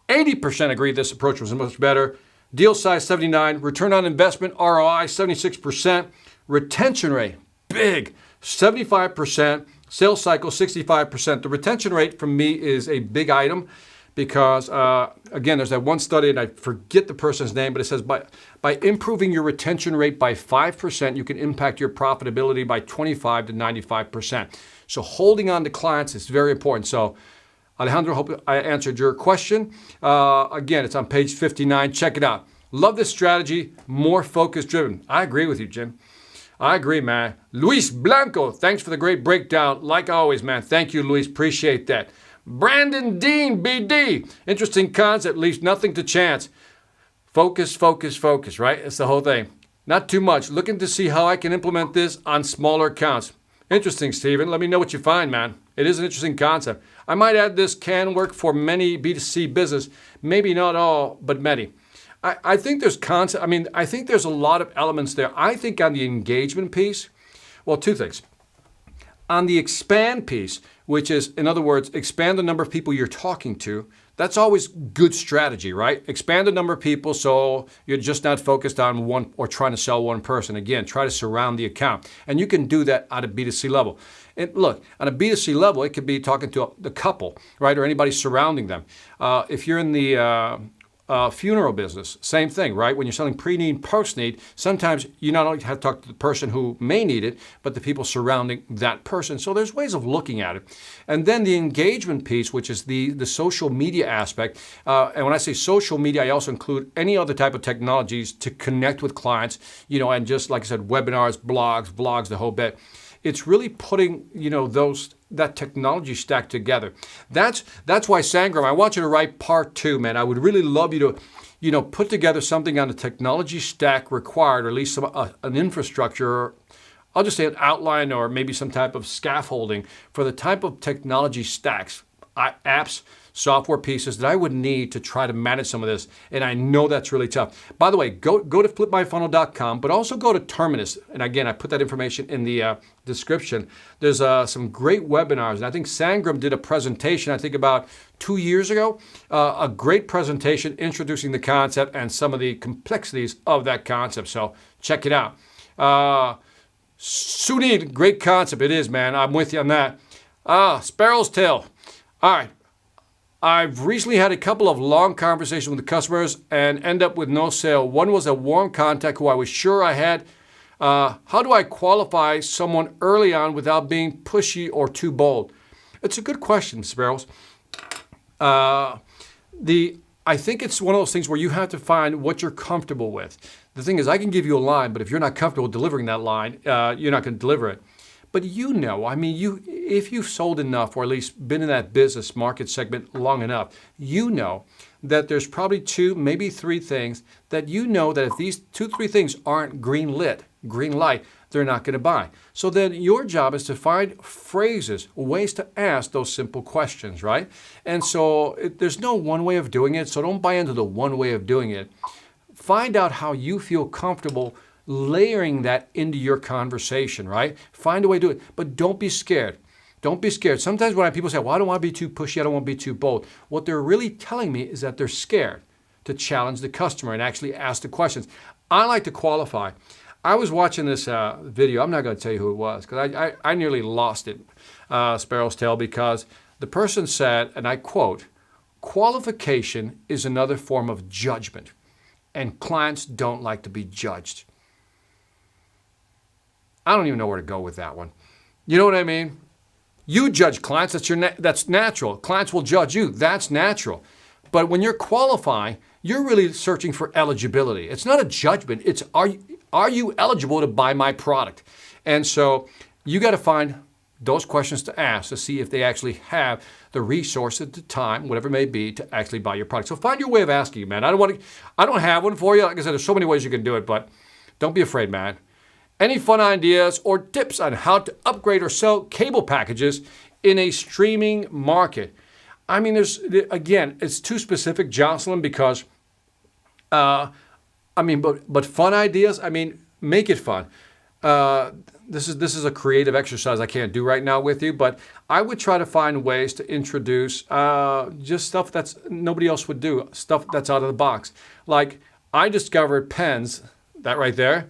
80% agreed this approach was much better. Deal size, 79. Return on investment, ROI, 76%. Retention rate, big, 75%. Sales cycle, 65%. The retention rate for me is a big item because, again, there's that one study, and I forget the person's name, but it says by improving your retention rate by 5%, you can impact your profitability by 25 to 95%. So holding on to clients is very important. So Alejandro, hope I answered your question. Again, it's on page 59. Check it out. Love this strategy, more focus driven. I agree with you, Jim. I agree, man. Luis Blanco, thanks for the great breakdown. Like always, man. Thank you, Luis. Appreciate that. Brandon Dean, BD. Interesting concept, leaves nothing to chance. Focus, focus, focus, right? It's the whole thing. Not too much. Looking to see how I can implement this on smaller accounts. Interesting, Stephen. Let me know what you find, man. It is an interesting concept. I might add this can work for many B2C business. Maybe not all, but many. I think there's concept. I think there's a lot of elements there. I think on the engagement piece, well, two things. On the expand piece, which is, in other words, expand the number of people you're talking to, that's always good strategy, right? Expand the number of people so you're just not focused on one or trying to sell one person. Again, try to surround the account. And you can do that at a B2C level. And look, on a B2C level, it could be talking to the couple, right? Or anybody surrounding them. If you're in the funeral business, same thing, right? When you're selling pre-need, post-need, sometimes you not only have to talk to the person who may need it, but the people surrounding that person. So there's ways of looking at it. And then the engagement piece, which is the social media aspect. And when I say social media, I also include any other type of technologies to connect with clients, and just like I said, webinars, blogs, vlogs, the whole bit. It's really putting, that technology stack together. That's why, Sangram, I want you to write part 2, man. I would really love you to, put together something on the technology stack required, or at least an infrastructure, I'll just say an outline or maybe some type of scaffolding for the type of technology stacks, apps, software pieces that I would need to try to manage some of this. And I know that's really tough. By the way, go to flipmyfunnel.com, but also go to Terminus. And again, I put that information in the description. There's some great webinars. And I think Sangram did a presentation, I think about 2 years ago, a great presentation introducing the concept and some of the complexities of that concept. So check it out. Sunil, great concept. It is, man. I'm with you on that. Sparrow's tail. All right. I've recently had a couple of long conversations with the customers and end up with no sale. One was a warm contact who I was sure I had. How do I qualify someone early on without being pushy or too bold? It's a good question, Sparrows. I think it's one of those things where you have to find what you're comfortable with. The thing is, I can give you a line, but if you're not comfortable delivering that line, you're not going to deliver it. But if you've sold enough, or at least been in that business market segment long enough, that there's probably 2, maybe 3 things that that if these 2, 3 things aren't green light, they're not going to buy. So then your job is to find phrases, ways to ask those simple questions, right? And so there's no one way of doing it, so don't buy into the one way of doing it. Find out how you feel comfortable layering that into your conversation, right? Find a way to do it, but don't be scared. Don't be scared. Sometimes when people say, well, I don't want to be too pushy, I don't want to be too bold, what they're really telling me is that they're scared to challenge the customer and actually ask the questions. I like to qualify. I was watching this video. I'm not going to tell you who it was because I nearly lost it, Sparrow's Tail, because the person said, and I quote, qualification is another form of judgment, and clients don't like to be judged. I don't even know where to go with that one. You know what I mean? You judge clients. That's natural. Clients will judge you. That's natural. But when you're qualifying, you're really searching for eligibility. It's not a judgment. It's are you eligible to buy my product? And so you got to find those questions to ask to see if they actually have the resources, the time, whatever it may be, to actually buy your product. So find your way of asking, man. I don't have one for you. Like I said, there's so many ways you can do it, but don't be afraid, man. Any fun ideas or tips on how to upgrade or sell cable packages in a streaming market? It's too specific, Jocelyn, because, but fun ideas, make it fun. This is a creative exercise I can't do right now with you, but I would try to find ways to introduce just stuff that's nobody else would do, stuff that's out of the box. Like I discovered pens, that right there,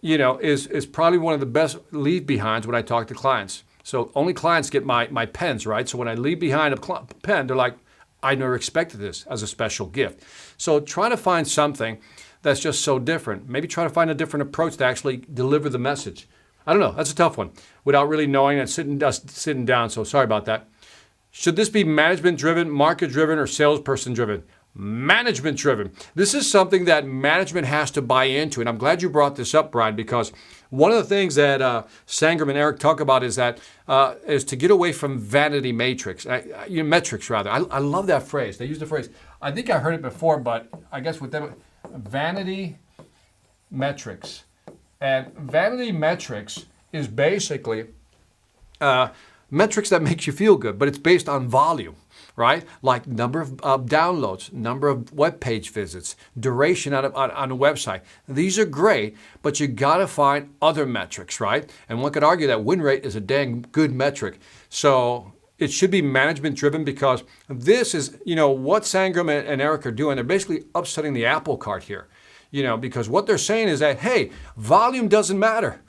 is probably one of the best leave behinds when I talk to clients. So only clients get my pens, right? So when I leave behind a pen, they're like, I never expected this as a special gift. So try to find something that's just so different. Maybe try to find a different approach to actually deliver the message. I don't know. That's a tough one without really knowing and sitting down. So sorry about that. Should this be management driven, market driven, or salesperson driven? management driven. This is something that management has to buy into. And I'm glad you brought this up, Brian, because one of the things that Sangram and Eric talk about is to get away from vanity metrics. Metrics, rather. I love that phrase. They use the phrase. I think I heard it before, but I guess with them, vanity metrics. And vanity metrics is basically metrics that makes you feel good, but it's based on volume, right? Like number of downloads, number of web page visits, duration on a website. These are great, but you got to find other metrics, right? And one could argue that win rate is a dang good metric. So it should be management driven, because this is, what Sangram and Eric are doing. They're basically upsetting the apple cart here, because what they're saying is that, hey, volume doesn't matter.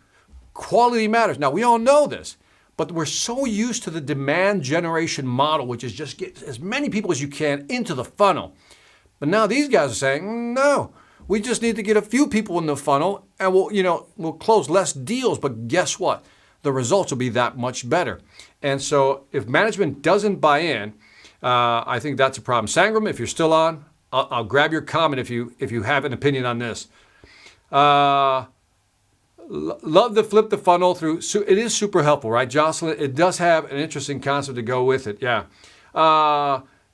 Quality matters. Now, we all know this, but we're so used to the demand generation model, which is just get as many people as you can into the funnel. But now these guys are saying, no, we just need to get a few people in the funnel, and we'll close less deals. But guess what? The results will be that much better. And so if management doesn't buy in, I think that's a problem. Sangram, if you're still on, I'll grab your comment if you have an opinion on this. Love to flip the funnel through. It is super helpful, right, Jocelyn? It does have an interesting concept to go with it. Yeah.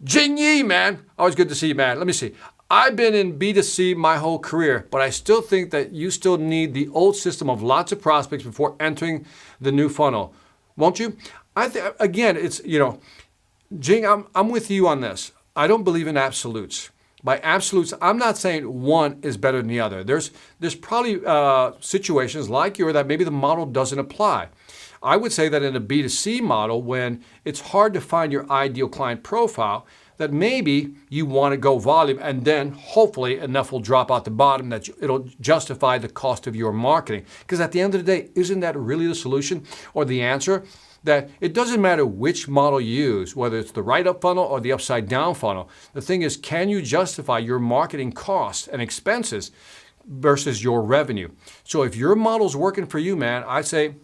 Jing Yi, man. Always good to see you, man. Let me see. I've been in B2C my whole career, but I still think that you still need the old system of lots of prospects before entering the new funnel. Won't you? Again, it's, Jing, I'm with you on this. I don't believe in absolutes. By absolutes, I'm not saying one is better than the other. There's probably situations like yours that maybe the model doesn't apply. I would say that in a B2C model, when it's hard to find your ideal client profile, that maybe you want to go volume, and then hopefully enough will drop out the bottom that it'll justify the cost of your marketing. Because at the end of the day, isn't that really the solution or the answer? That it doesn't matter which model you use, whether it's the right up funnel or the upside down funnel. The thing is, can you justify your marketing costs and expenses versus your revenue? So if your model's working for you, man, I say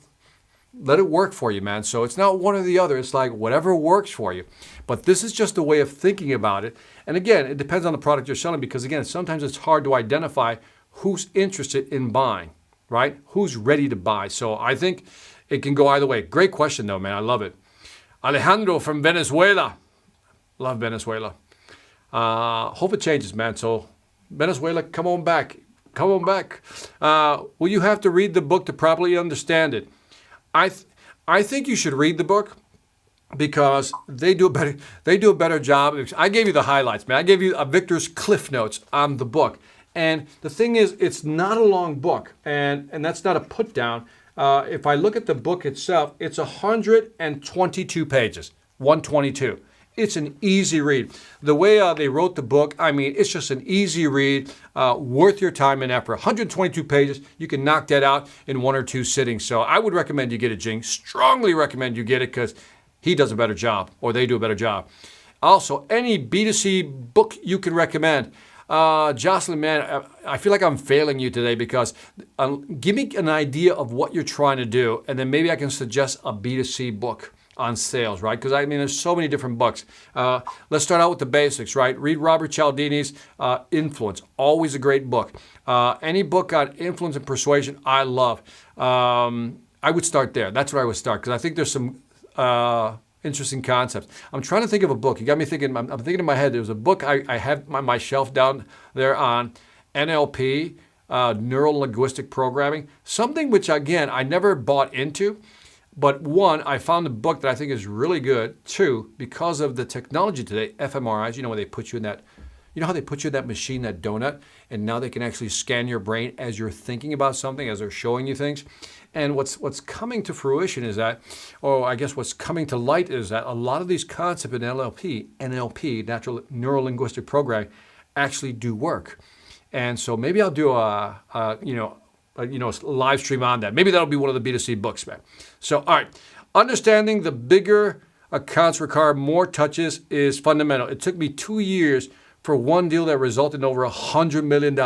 let it work for you, man. So it's not one or the other. It's like whatever works for you. But this is just a way of thinking about it. And again, it depends on the product you're selling, because again, sometimes it's hard to identify who's interested in buying, right? Who's ready to buy. So I think it can go either way. Great question, though, man. I love it. Alejandro from Venezuela. Love Venezuela. Hope it changes, man. So, Venezuela, come on back. Come on back. Well, you have to read the book to properly understand it. I think you should read the book, because they do a better job. I gave you the highlights, man. I gave you Victor's Cliff Notes on the book. And the thing is, it's not a long book, and that's not a put down. If I look at the book itself, it's 122 pages, 122. It's an easy read. The way they wrote the book, I mean, it's just an easy read, worth your time and effort. 122 pages, you can knock that out in 1 or 2 sittings. So I would recommend you get it, Jing. Strongly recommend you get it, because he does a better job, or they do a better job. Also, any B2C book you can recommend. Jocelyn, man, I feel like I'm failing you today, because give me an idea of what you're trying to do, and then maybe I can suggest a B2C book on sales, right? Because I mean, there's so many different books. Let's start out with the basics, right? Read Robert Cialdini's Influence, always a great book. Any book on influence and persuasion, I love. I would start there. That's where I would start, because I think there's some interesting concepts. I'm trying to think of a book. You got me thinking. I'm thinking in my head. There was a book I have on my shelf down there on NLP, neuro linguistic programming. Something which, again, I never bought into. But one, I found a book that I think is really good. Two, because of the technology today, fMRIs. Where they put you in that. You know how they put you in that machine, that donut, and now they can actually scan your brain as you're thinking about something, as they're showing you things. And what's coming to fruition is that, or I guess what's coming to light is that a lot of these concepts in NLP, natural neuro-linguistic programming, actually do work. And so maybe I'll do a live stream on that. Maybe that'll be one of the B2C books, man. So, all right, understanding the bigger accounts require more touches is fundamental. It took me 2 years for one deal that resulted in over $100 million.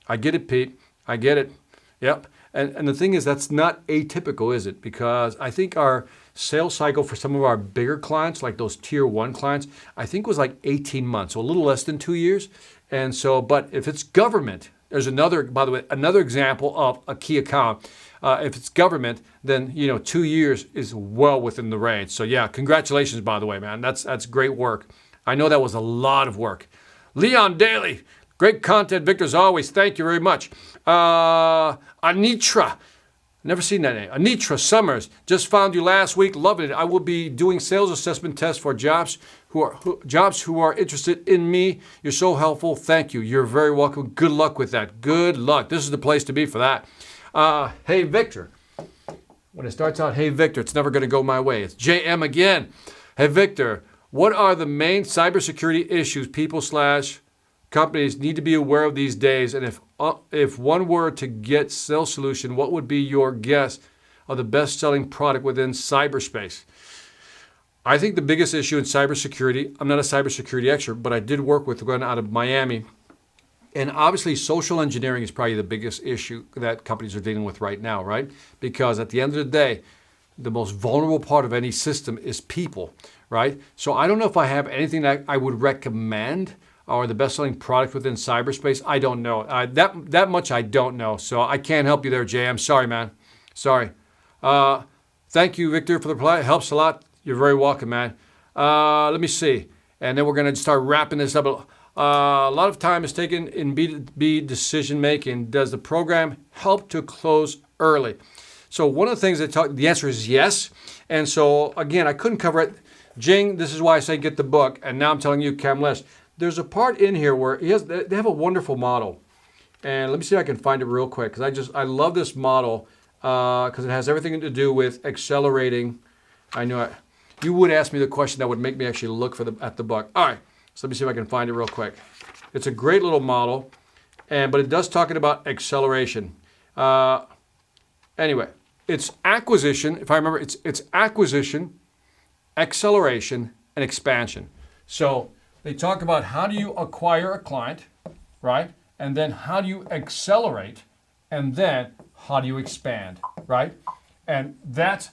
I get it, Pete. I get it. Yep. And the thing is, that's not atypical, is it? Because I think our sales cycle for some of our bigger clients, like those tier 1 clients, I think was like 18 months, so a little less than 2 years. And so, but if it's government, there's another, by the way, another example of a key account. If it's government, then 2 years is well within the range. So yeah, congratulations, by the way, man. That's great work. I know that was a lot of work. Leon Daly, great content, Victor, as always. Thank you very much. Anitra, never seen that name. Anitra Summers, just found you last week. Loving it. I will be doing sales assessment tests for jobs who are interested in me. You're so helpful. Thank you. You're very welcome. Good luck with that. Good luck. This is the place to be for that. Hey, Victor. When it starts out, hey, Victor, it's never going to go my way. It's JM again. Hey, Victor, what are the main cybersecurity issues people/companies need to be aware of these days? And if one were to get sales solution, what would be your guess of the best-selling product within cyberspace? I think the biggest issue in cybersecurity, I'm not a cybersecurity expert, but I did work with one out of Miami. And obviously, social engineering is probably the biggest issue that companies are dealing with right now, right? Because at the end of the day, the most vulnerable part of any system is people, right? So I don't know if I have anything that I would recommend or the best-selling product within cyberspace. I don't know. That much I don't know. So I can't help you there, Jay. I'm sorry, man. Sorry. Thank you, Victor, for the reply. It helps a lot. You're very welcome, man. Let me see. And then we're going to start wrapping this up. A lot of time is taken in B2B decision making. Does the program help to close early? So one of the things the answer is yes. And so again, I couldn't cover it. Jing, this is why I say get the book. And now I'm telling you, Kamlesh, there's a part in here where they have a wonderful model. And let me see if I can find it real quick, because I love this model because it has everything to do with accelerating. I know you would ask me the question that would make me actually look at the book. All right. So let me see if I can find it real quick. It's a great little model, but it does talking about acceleration. Anyway, it's acquisition. If I remember, it's acquisition, acceleration, and expansion. So they talk about how do you acquire a client, right? And then how do you accelerate, and then how do you expand, right? And that's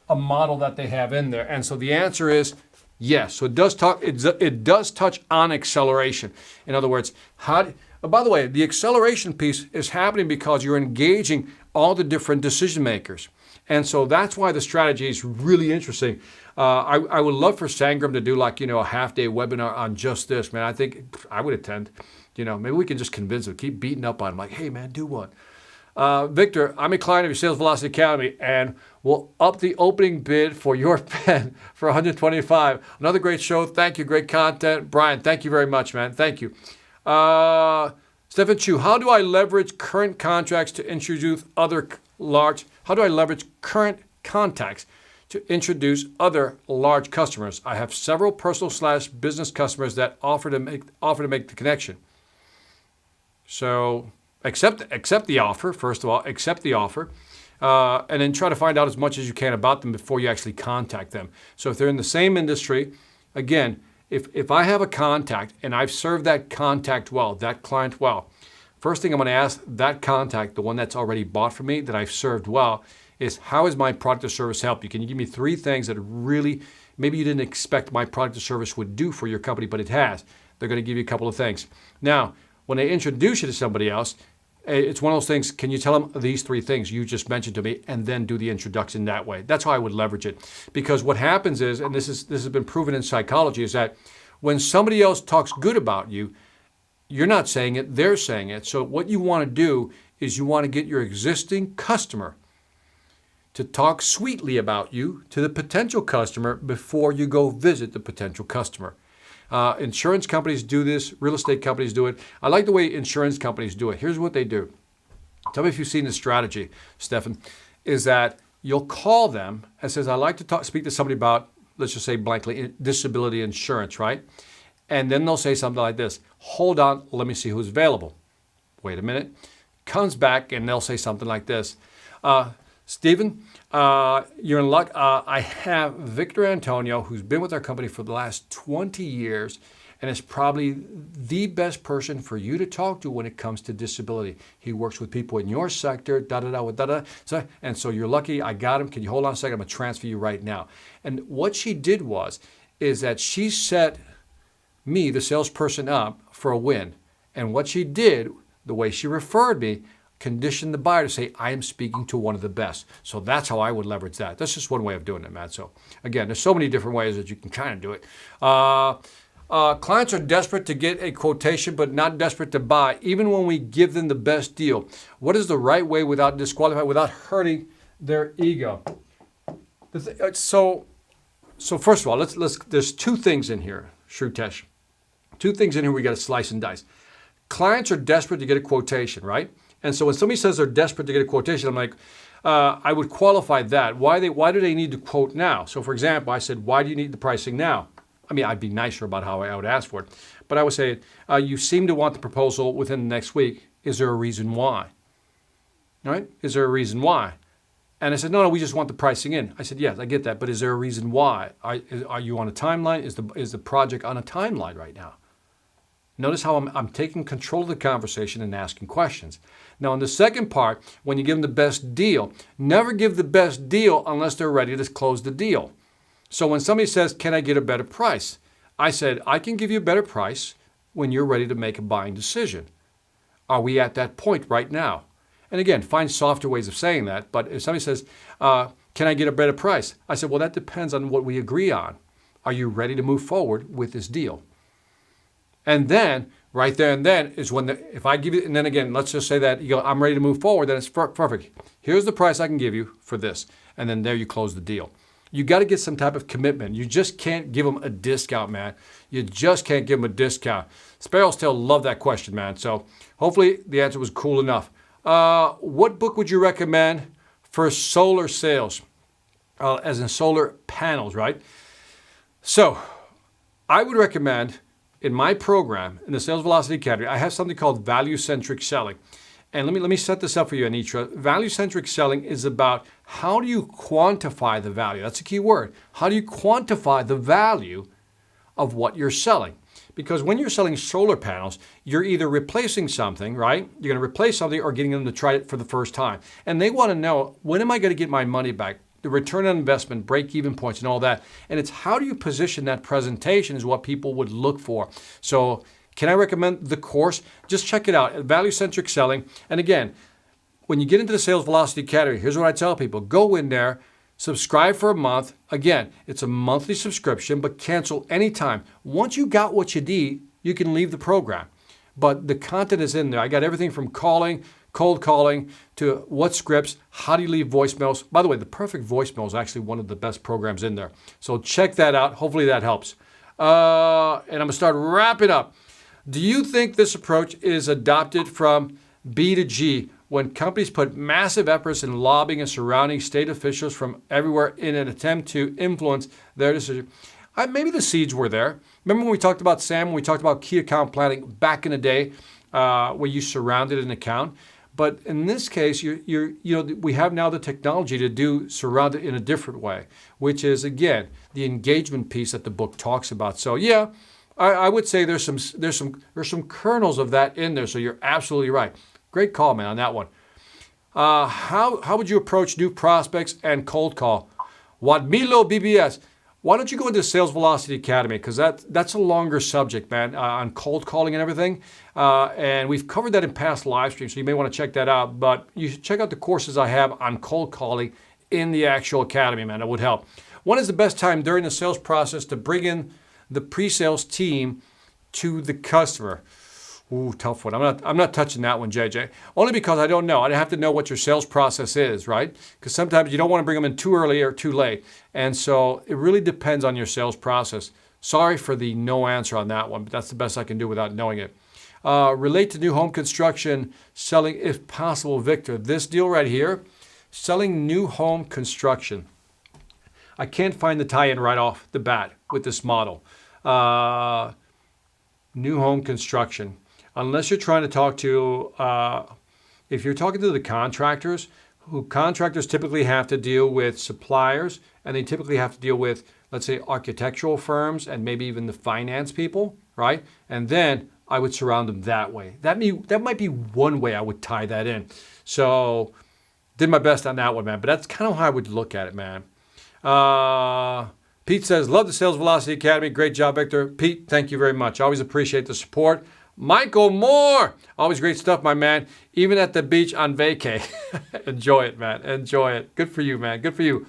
a model that they have in there. And so the answer is yes. So it does touch on acceleration. In other words, by the way, the acceleration piece is happening because you're engaging all the different decision makers. And so that's why the strategy is really interesting. I would love for Sangram to do a half-day webinar on just this, man. I think I would attend. Maybe we can just convince them, keep beating up on them, like, hey, man, do one. Victor, I'm a client of your Sales Velocity Academy, and we'll up the opening bid for your pen for $125. Another great show. Thank you. Great content. Brian, thank you very much, man. Thank you. Stephen Chu, how do I leverage current contracts to introduce how do I leverage current contacts to introduce other large customers? I have several personal/business customers that offer to make the connection. So accept the offer, first of all, accept the offer, and then try to find out as much as you can about them before you actually contact them. So if they're in the same industry, again, if I have a contact and I've served that contact well, that client well, first thing I'm going to ask that contact, the one that's already bought from me, that I've served well, is how has my product or service helped you? Can you give me 3 things that really, maybe you didn't expect my product or service would do for your company, but it has. They're going to give you a couple of things. Now, when they introduce you to somebody else, it's one of those things, can you tell them these 3 things you just mentioned to me, and then do the introduction that way? That's how I would leverage it. Because what happens is, and this has been proven in psychology, is that when somebody else talks good about you, you're not saying it, they're saying it. So what you want to do is you want to get your existing customer to talk sweetly about you to the potential customer before you go visit the potential customer. Insurance companies do this. Real estate companies do it. I like the way insurance companies do it. Here's what they do. Tell me if you've seen this strategy, Stefan, is that you'll call them and says, I'd like to speak to somebody about, let's just say blankly, disability insurance, right? And then they'll say something like this, hold on, let me see who's available. Wait a minute. Comes back and they'll say something like this. Stephen, you're in luck. I have Victor Antonio, who's been with our company for the last 20 years, and is probably the best person for you to talk to when it comes to disability. He works with people in your sector, and so you're lucky. I got him. Can you hold on a second? I'm going to transfer you right now. And what she did is that she set me, the salesperson, up for a win. And what she did, the way she referred me, conditioned the buyer to say, I am speaking to one of the best. So that's how I would leverage that. That's just one way of doing it, Matt. So again, there's so many different ways that you can kind of do it. Clients are desperate to get a quotation, but not desperate to buy, even when we give them the best deal. What is the right way without disqualifying, without hurting their ego? So first of all, let's. There's two things in here, Shrutesh. Two things in here we got to slice and dice. Clients are desperate to get a quotation, right? And so when somebody says they're desperate to get a quotation, I'm like, I would qualify that. Why do they need to quote now? So for example, I said, why do you need the pricing now? I mean, I'd be nicer about how I would ask for it. But I would say, you seem to want the proposal within the next week. Is there a reason why? All right? Is there a reason why? And I said, no, we just want the pricing in. I said, yes, I get that. But is there a reason why? Are you on a timeline? Is the project on a timeline right now? Notice how I'm taking control of the conversation and asking questions. Now, in the second part, when you give them the best deal, never give the best deal unless they're ready to close the deal. So when somebody says, can I get a better price? I said, I can give you a better price when you're ready to make a buying decision. Are we at that point right now? And again, find softer ways of saying that. But if somebody says, can I get a better price? I said, well, that depends on what we agree on. Are you ready to move forward with this deal? And then, right there and then is when, if I give you, and then again, let's just say that you go, I'm ready to move forward, then it's perfect. Here's the price I can give you for this. And then there you close the deal. You got to get some type of commitment. You just can't give them a discount, man. You just can't give them a discount. Sparrow's Tail loved that question, man. So hopefully the answer was cool enough. What book would you recommend for solar sales? As in solar panels, right? So I would recommend, in my program, in the Sales Velocity Academy, I have something called value-centric selling. And let me set this up for you, Anitra. Value-centric selling is about how do you quantify the value? That's a key word. How do you quantify the value of what you're selling? Because when you're selling solar panels, you're either replacing something, right? You're going to replace something or getting them to try it for the first time. And they want to know, when am I going to get my money back? The return on investment, break-even points, and all that. And it's how do you position that presentation is what people would look for. So can I recommend the course? Just check it out, Value-Centric Selling. And again, when you get into the Sales Velocity Academy, here's what I tell people. Go in there, subscribe for a month. Again, it's a monthly subscription, but cancel anytime. Once you got what you need, you can leave the program. But the content is in there. I got everything from calling, cold calling, to what scripts, how do you leave voicemails. By the way, the perfect voicemail is actually one of the best programs in there. So check that out. Hopefully that helps. And I'm going to start wrapping up. Do you think this approach is adopted from B2G when companies put massive efforts in lobbying and surrounding state officials from everywhere in an attempt to influence their decision? Maybe the seeds were there. Remember when we talked about Sam, when we talked about key account planning back in the day, where you surrounded an account? But in this case, we have now the technology to do surround it in a different way, which is, again, the engagement piece that the book talks about. So yeah, I would say there's some kernels of that in there. So you're absolutely right. Great call, man, on that one. How would you approach new prospects and cold call? Wadmilo BBS. Why don't you go into Sales Velocity Academy? Because that's a longer subject, man, on cold calling and everything. And we've covered that in past live streams, so you may want to check that out. But you should check out the courses I have on cold calling in the actual academy, man. That would help. When is the best time during the sales process to bring in the pre-sales team to the customer? Ooh, tough one. I'm not touching that one, JJ. Only because I don't know. I have to know what your sales process is, right? Because sometimes you don't want to bring them in too early or too late. And so it really depends on your sales process. Sorry for the no answer on that one, but that's the best I can do without knowing it. Relate to new home construction, selling if possible, Victor. This deal right here, selling new home construction. I can't find the tie-in right off the bat with this model. New home construction. Unless you're trying to talk to, if you're talking to the contractors, contractors typically have to deal with suppliers, and they typically have to deal with, let's say, architectural firms and maybe even the finance people, right? And then I would surround them that way. That might be one way I would tie that in. So did my best on that one, man. But that's kind of how I would look at it, man. Pete says, love the Sales Velocity Academy. Great job, Victor. Pete, thank you very much. Always appreciate the support. Michael Moore, always great stuff, my man. Even at the beach on vacay. Enjoy it, man. Enjoy it. Good for you, man. Good for you.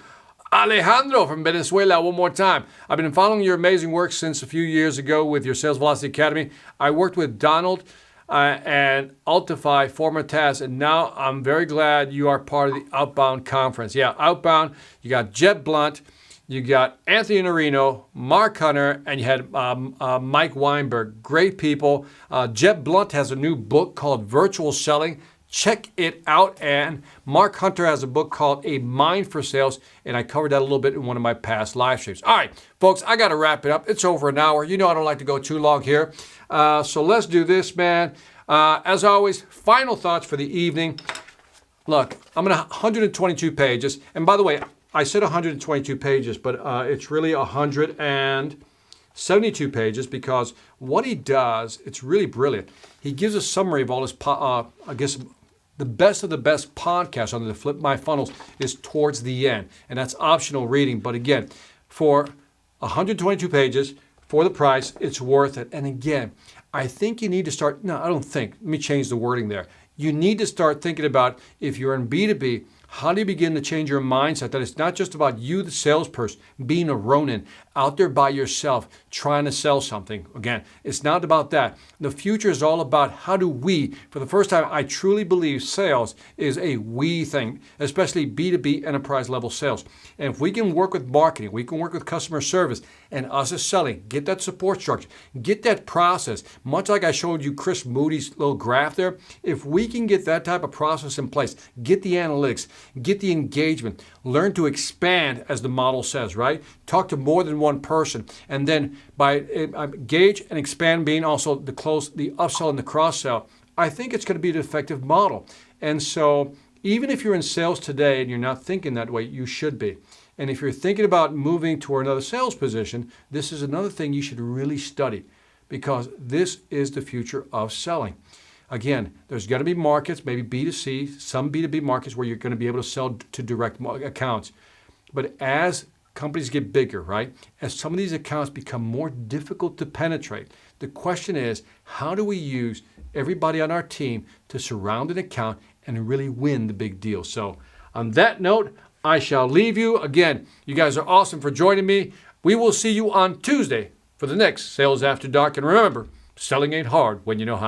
Alejandro from Venezuela, one more time. I've been following your amazing work since a few years ago with your Sales Velocity Academy. I worked with Donald and Altify, former Taz, and now I'm very glad you are part of the Outbound Conference. Yeah, Outbound, you got Jeb Blunt, you got Anthony Norino, Mark Hunter, and you had Mike Weinberg. Great people. Jeb Blunt has a new book called Virtual Selling. Check it out. And Mark Hunter has a book called A Mind for Sales, and I covered that a little bit in one of my past live streams. All right, folks, I got to wrap it up. It's over an hour. You know I don't like to go too long here. So let's do this, man. As always, final thoughts for the evening. Look, I'm going to 122 pages. And by the way, I said 122 pages, but it's really 172 pages because what he does, it's really brilliant. He gives a summary of all his, I guess, the best of the best podcasts under the Flip My Funnels is towards the end. And that's optional reading. But again, for 122 pages, for the price, it's worth it. And again, I think you need to start, no, I don't think, let me change the wording there. You need to start thinking about if you're in B2B, how do you begin to change your mindset that it's not just about you, the salesperson, being a Ronin, out there by yourself, trying to sell something. Again, it's not about that. The future is all about how do we, for the first time, I truly believe sales is a we thing, especially B2B enterprise level sales. And if we can work with marketing, we can work with customer service, and us as selling, get that support structure, get that process, much like I showed you Chris Moody's little graph there. If we can get that type of process in place, get the analytics, get the engagement, learn to expand as the model says, right? Talk to more than one person. And then by engage and expand being also the upsell and the cross-sell, I think it's going to be an effective model. And so even if you're in sales today and you're not thinking that way, you should be. And if you're thinking about moving to another sales position, this is another thing you should really study because this is the future of selling. Again, there's going to be markets, maybe B2C, some B2B markets where you're going to be able to sell to direct accounts. But as companies get bigger, right, as some of these accounts become more difficult to penetrate, the question is, how do we use everybody on our team to surround an account and really win the big deal? So on that note, I shall leave you. Again, you guys are awesome for joining me. We will see you on Tuesday for the next Sales After Dark. And remember, selling ain't hard when you know how.